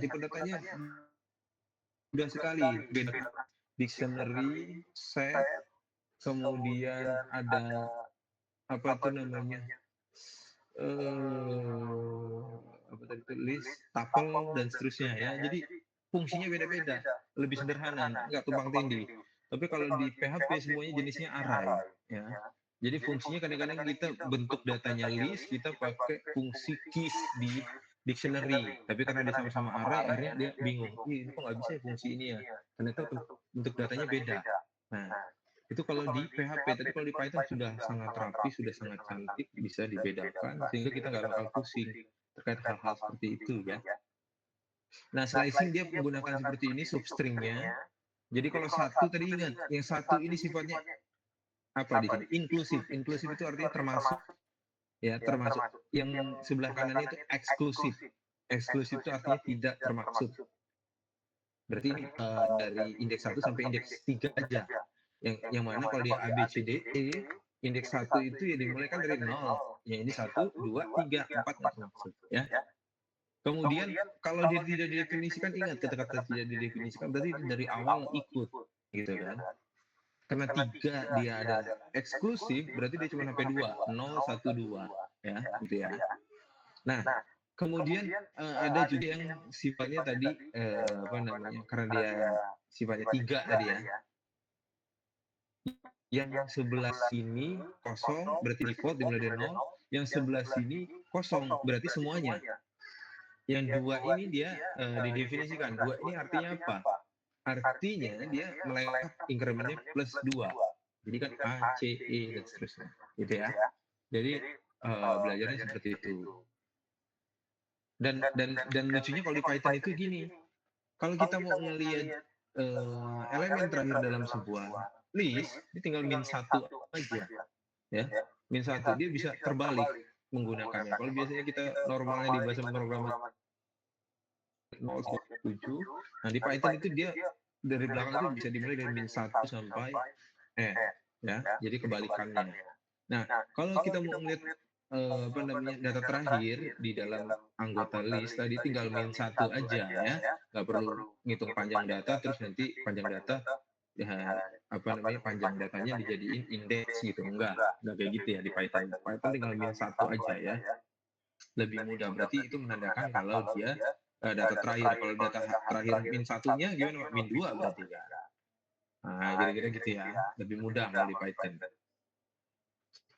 mudah sekali. Beda dictionary, set, kemudian ada apa itu namanya apa tadi itu list, tuple dan seterusnya ya. Jadi fungsinya beda-beda, lebih sederhana, nggak tumpang tindih. Tapi kalau di PHP semuanya jenisnya array ya. Jadi fungsinya kadang-kadang kita bentuk datanya list, kita pakai fungsi keys di dictionary. Tapi karena dia sama-sama array, akhirnya dia bingung. Ini kok nggak bisa ya fungsi ini ya? Ternyata bentuk datanya beda. Nah, itu kalau di PHP. Tapi kalau di Python sudah sangat rapi, sudah sangat cantik, bisa dibedakan sehingga kita nggak bakal pusing terkait hal-hal seperti itu ya. Nah, slicing dia menggunakan seperti ini substringnya. Jadi kalau satu tadi ingat, yang satu ini sifatnya apa di sini? Inklusif. Inklusif itu artinya termasuk ya, termasuk. Yang sebelah kanannya itu eksklusif. Eksklusif itu artinya tidak termaksud. Berarti ini dari indeks 1 sampai indeks 3 aja. Yang mana kalau di A B C D E indeks 1 itu ya dimulai kan dari 0. Ya ini 1, 2, 3, 4 nggak termaksud ya. Kemudian kalau dia tidak didefinisikan, ingat kata-kata tidak didefinisikan berarti dari awal ikut gitu kan. Karena 3 dia ada eksklusif, berarti dia cuma sampai 2, 0, 1, 2 ya gitu ya. Nah, kemudian ada juga yang sifatnya tadi apa namanya, karena dia sifatnya 3 tadi ya. Yang sebelah sini kosong berarti default dimulai dari 0, yang sebelah sini kosong berarti semuanya. Yang 2 ini dia didefinisikan. 2 ini artinya apa? Artinya dia melengkap incrementnya plus 2. Jadi kan A, C, E, dan seterusnya. Gitu ya. Jadi belajarnya seperti itu. Dan lucunya kalau di Python itu gini. Kalau kita mau ngelihat elemen terakhir dalam sebuah list, ini tinggal min 1 aja. Ya. Min 1, dia bisa terbalik menggunakannya. Kalau biasanya kita normalnya di bahasa pemrograman 0,7. Nah, di Python itu dia dari belakang itu bisa dimulai dari min 1 sampai ya. Jadi kebalikannya. Nah, kalau kita mau melihat apa namanya data terakhir di dalam anggota list tadi tinggal min 1 aja ya. Nggak perlu ngitung panjang data terus nanti panjang data ya apa namanya panjang datanya dijadiin indeks gitu. Enggak kayak gitu ya di Python. Python tinggal min 1 aja ya. Lebih mudah, berarti itu menandakan kalau dia data terakhir. Kalau data terakhir min 1-nya gimana Pak? Min 2 berarti ya. Nah, kira-kira gitu ya. Lebih mudah kalau di Python.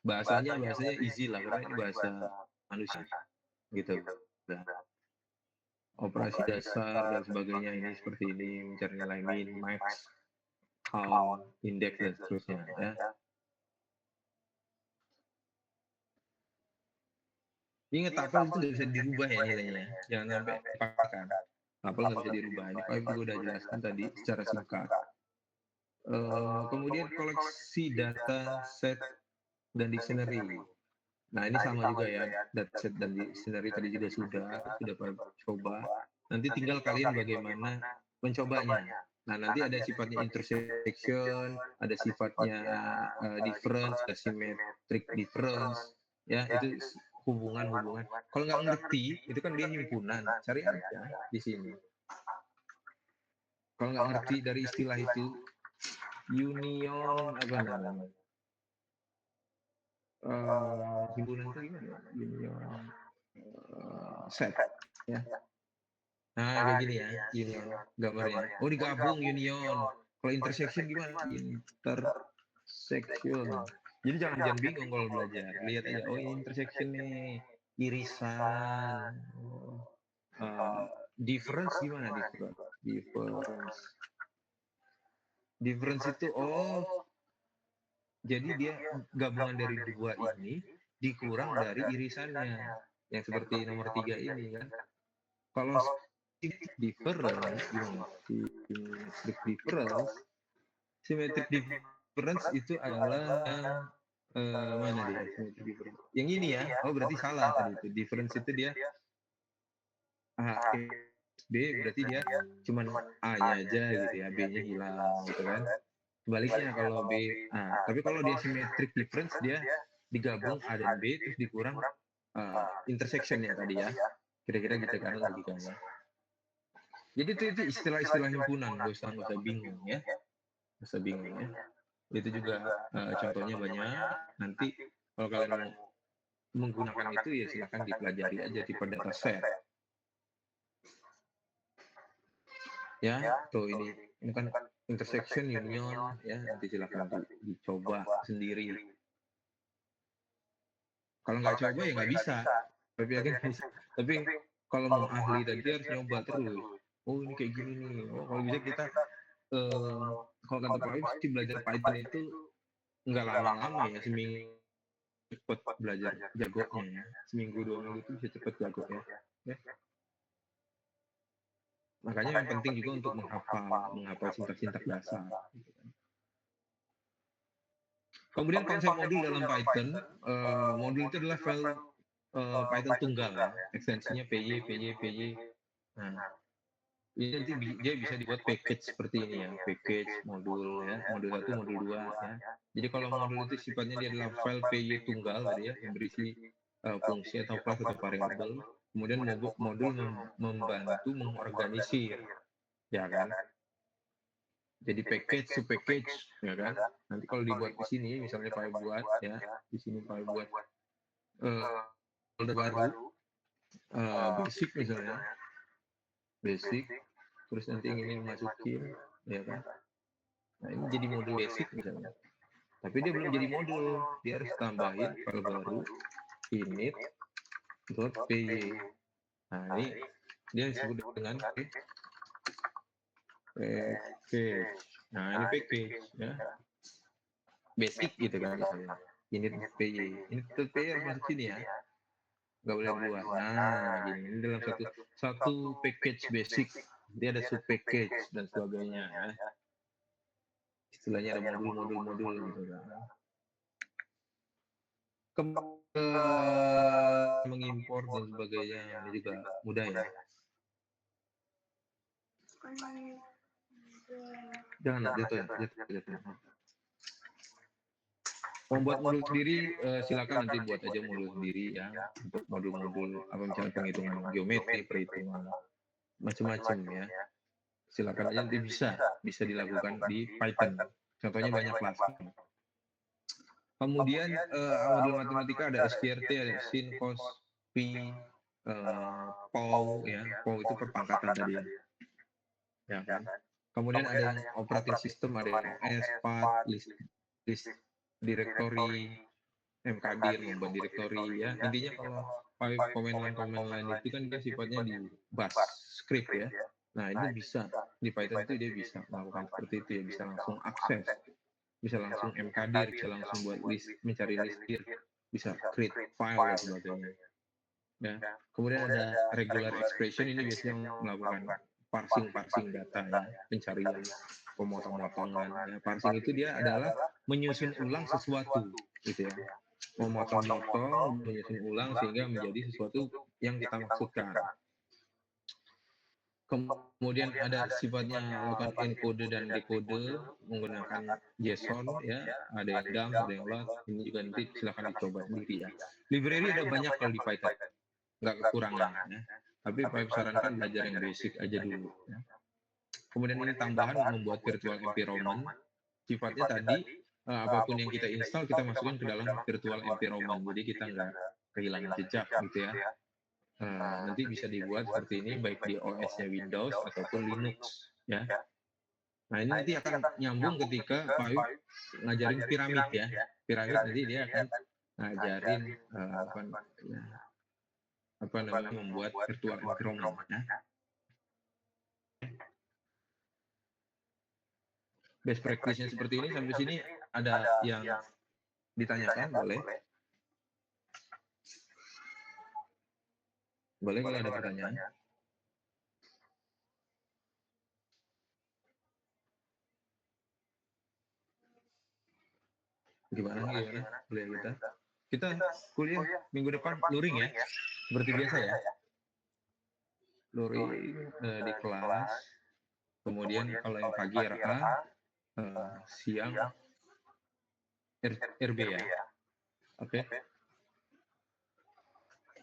Bahasanya easy lah, karena ini bahasa manusia. Gitu. Nah, operasi dasar dan sebagainya ini seperti ini, mencari nilai min, max, count, indeks, dan seterusnya. Ya. Ingat tapel itu nggak bisa dirubah ya nilainya. Jangan sampai dipaksakan. Tapel nggak bisa dirubah. Ini Pak juga udah jelaskan tadi secara singkat. Kemudian koleksi data, set, dan dictionary. Nah, ini sama juga ya, dataset dan dictionary tadi juga sudah coba. Nanti tinggal kalian bagaimana mencobanya. Nah, nanti ada sifatnya intersection, ada sifatnya difference, ada symmetric difference, ya itu hubungan-hubungan. Kalau nggak ngerti, itu kan dia himpunan, cari aja di sini. Kalau nggak ngerti dari istilah itu, union apa namanya? Himpunan itu gimana? Union set, ya. Nah, kayak gini ya, union gambarnya. Oh, digabung union. Kalau intersection gimana? Intersection. Jadi jangan bingung kalau belajar. Lihat aja, oh ini intersection nih, irisan. Difference gimana difference? Difference itu jadi dia gabungan dari dua ini dikurang dari irisannya yang seperti nomor 3 ini kan. Kalau difference gimana? Symmetric difference itu adalah mana dia symmetric difference? Yang ini ya. Oh berarti salah tadi itu. Difference itu dia B berarti dia cuman A-nya aja gitu ya, B-nya hilang gitu kan. Sebaliknya kalau B, tapi kalau dia symmetric difference dia digabung A dan B terus dikurang intersection ya tadi ya. Kira-kira gitu kan logikanya. Jadi itu istilah-istilah himpunan, gak usah bingung ya. Gak usah bingung ya. Itu juga contohnya banyak. Nanti kalau kalian mau menggunakan itu ya silakan dipelajari aja di dataset. Ya, tuh ini kan intersection union ya, nanti silakan dicoba sendiri. Kalau nggak coba ya nggak bisa. Tapi kalau mau ahli tadi harus nyoba terus. Oh ini kayak gini nih. Oh kalau bisa kita kalau kata Pak Wib sih belajar Python itu nggak lama-lama ya, seminggu cepet belajar jagonya ya. Seminggu 2 minggu itu bisa cepet jago ya. Makanya yang penting juga untuk menghafal sintak-sintak dasar. Kemudian konsep modul dalam Python, modul itu adalah file Python tunggal ya, ekstensinya PY. Nah, ini nanti dia bisa dibuat package seperti ini ya, package modul ya, modul 1, modul 2 ya. Jadi kalau modul itu sifatnya dia adalah file PY tunggal tadi ya, yang berisi fungsi atau class atau variabel. Kemudian modul membantu mengorganisir, ya kan? Jadi package, subpackage, ya kan? Nanti kalau dibuat di sini, misalnya file buat, ya, di sini file buat folder baru, basic misalnya, basic, terus nanti ingin masukin, ya kan? Nah ini jadi modul basic misalnya. Tapi dia belum jadi modul, dia harus tambahin file baru, init.py. Nah ini dia disebut dengan package. Nah ini package ya, basic gitu kan misalnya. Init.py, init.py harus masuk sini ya, nggak boleh buat. Nah gini, ini dalam satu package basic, dia ada sub package dan sebagainya ya. Istilahnya ada modul-modul gitu kan. Mengimpor dan sebagainya ini juga mudah ya. Jangan jatuh. Membuat modul sendiri silakan nanti buat aja modul sendiri ya, untuk modul-modul apa misalnya penghitungan geometri, perhitungan macam-macam ya. Silakan aja nanti bisa dilakukan di Python. Contohnya banyak kelas. Kemudian modul matematika ada SQRT, ada sin, cos, pi, POW ya. POW itu perpangkatan tadi ya. Ya kan? Kemudian ada yang operating system, ada yang OS, path, list directory, mkdir, membuat directory ya. Intinya kalau command line itu kan dia sifatnya di bash script ya. Nah ini bisa di Python itu dia bisa melakukan seperti itu ya, bisa langsung akses, bisa langsung mkdir, bisa langsung buat list, mencari list dir, bisa create file dan sebagainya. Ya. Kemudian ada regular expression, ini biasanya melakukan parsing data ya, pencarian, pemotong-motongan. Ya. Parsing itu dia adalah menyusun ulang sesuatu gitu ya. memotong-motong, menyusun ulang sehingga menjadi sesuatu yang kita maksudkan. Kemudian ada sifatnya melakukan encode dan decode menggunakan JSON ya, ada yang dump, ada yang load. Ini juga nanti silahkan dicoba sendiri ya. Library ada banyak kalau di Python, nggak kekurangan ya. Tapi Pak sarankan belajar yang basic aja dulu. Ya. Kemudian ini tambahan membuat virtual environment. Sifatnya tadi apapun yang kita install kita masukkan ke dalam virtual environment. Jadi kita nggak kehilangan jejak gitu ya. Nanti bisa dibuat seperti ini baik di OS-nya Windows ataupun Linux ya. Nah ini nanti akan nyambung ketika Pak Ayub ngajarin piramid ya. Piramid nanti dia akan ngajarin apa namanya membuat virtual environment ya. Best practice-nya seperti ini sampai sini ada yang ditanyakan boleh? Boleh kalau ada pertanyaan. Gimana? Kuliah kita? Kita kuliah minggu depan luring ya, seperti biasa ya. Luring di kelas, kemudian kalau yang pagi RA, siang RB ya. Oke.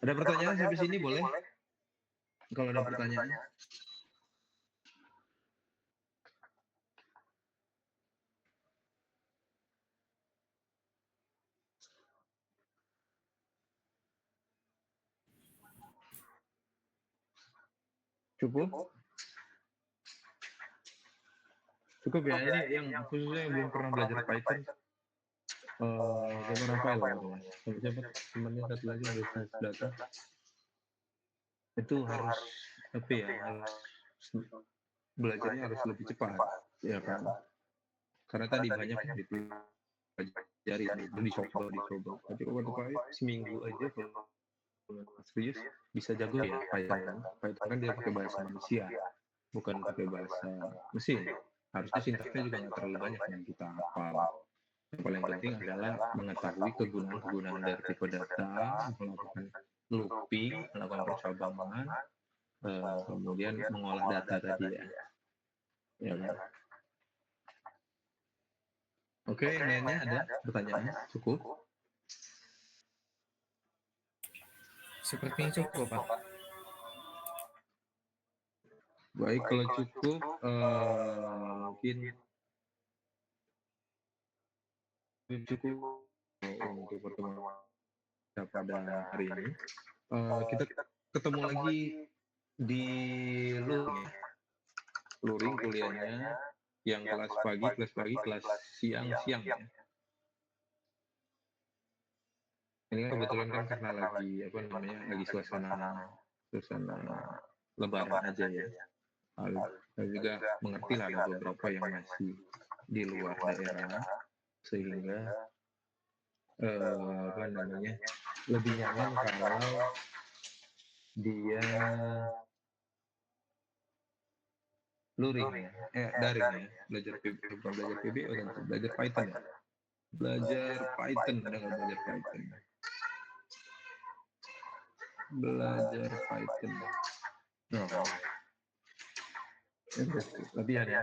Ada pertanyaan sampai sini boleh? Kalau ada pertanyaan. Cukup? Cukup ya, ini yang khususnya yang belum pernah belajar Python. Siapa Rafael ya? Siapa temannya satu lagi yang business data. Itu harus, tapi ya, harus belajarnya harus lebih cepat, ya kan? Karena tadi banyak yang dipelajari, dicoba. Tapi kalau Pak seminggu aja kalau serius bisa jago ya Python. Python kan dia pakai bahasa manusia, bukan pakai bahasa mesin. Harusnya sintaksnya juga nggak terlalu banyak yang kita hafal. Yang paling penting adalah mengetahui kegunaan-kegunaan dari tipe data, melakukan looping, melakukan percobangan, kemudian mengolah data tadi ya. Ya kan? Oke, yang lainnya ada pertanyaan? Cukup? Sepertinya cukup, Pak. Baik, kalau cukup mungkin cukup untuk pertemuan kita pada hari ini. Kita ketemu lagi di luring kuliahnya yang kelas pagi, kelas siang ya. Ini kan kebetulan kan karena lagi apa namanya lagi suasana lebaran aja ya. Saya juga mengerti lah ada beberapa yang masih di luar daerah sehingga apa namanya lebih nyaman kalau dia luring ya, daring ya, belajar PBO dan belajar Python ya, belajar Python, ada nggak belajar Python? Belajar Python. No. Latihan ya.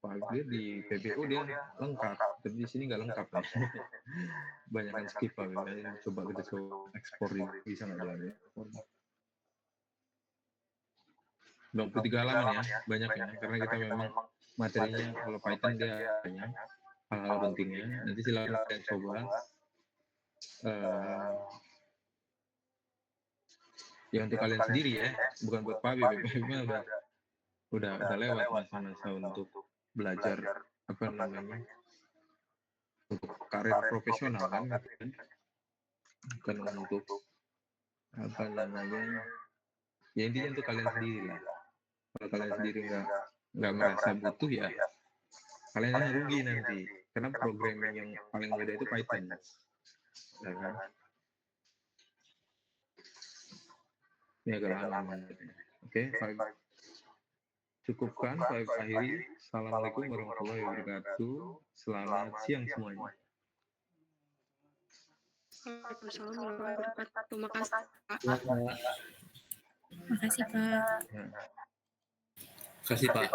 Pagi di PBO dia lengkap, tapi di sini nggak lengkap ya. Banyak yang skip Pak. Coba kita coba ekspor bisa nggak jalan ya? 23 halaman ya, banyak ya, karena kita memang materinya kalau Python dia banyak hal-hal pentingnya. Nanti silakan kalian coba. Ya untuk kalian sendiri ya, bukan buat Pak Bim udah lewat masa-masa untuk belajar apa namanya untuk karir profesional kan, bukan untuk apa namanya ya intinya untuk kalian sendiri lah. Kalau kalian sendiri nggak merasa butuh ya kalian yang rugi nanti karena programming yang paling mudah itu Python ya kan. Ini agak lama oke, cukupkan saya akhiri. Assalamualaikum warahmatullahi wabarakatuh. Selamat siang semuanya. Waalaikumsalam warahmatullahi wabarakatuh. Makasih, Pak. Makasih, Pak. Ya. Kasih Pak.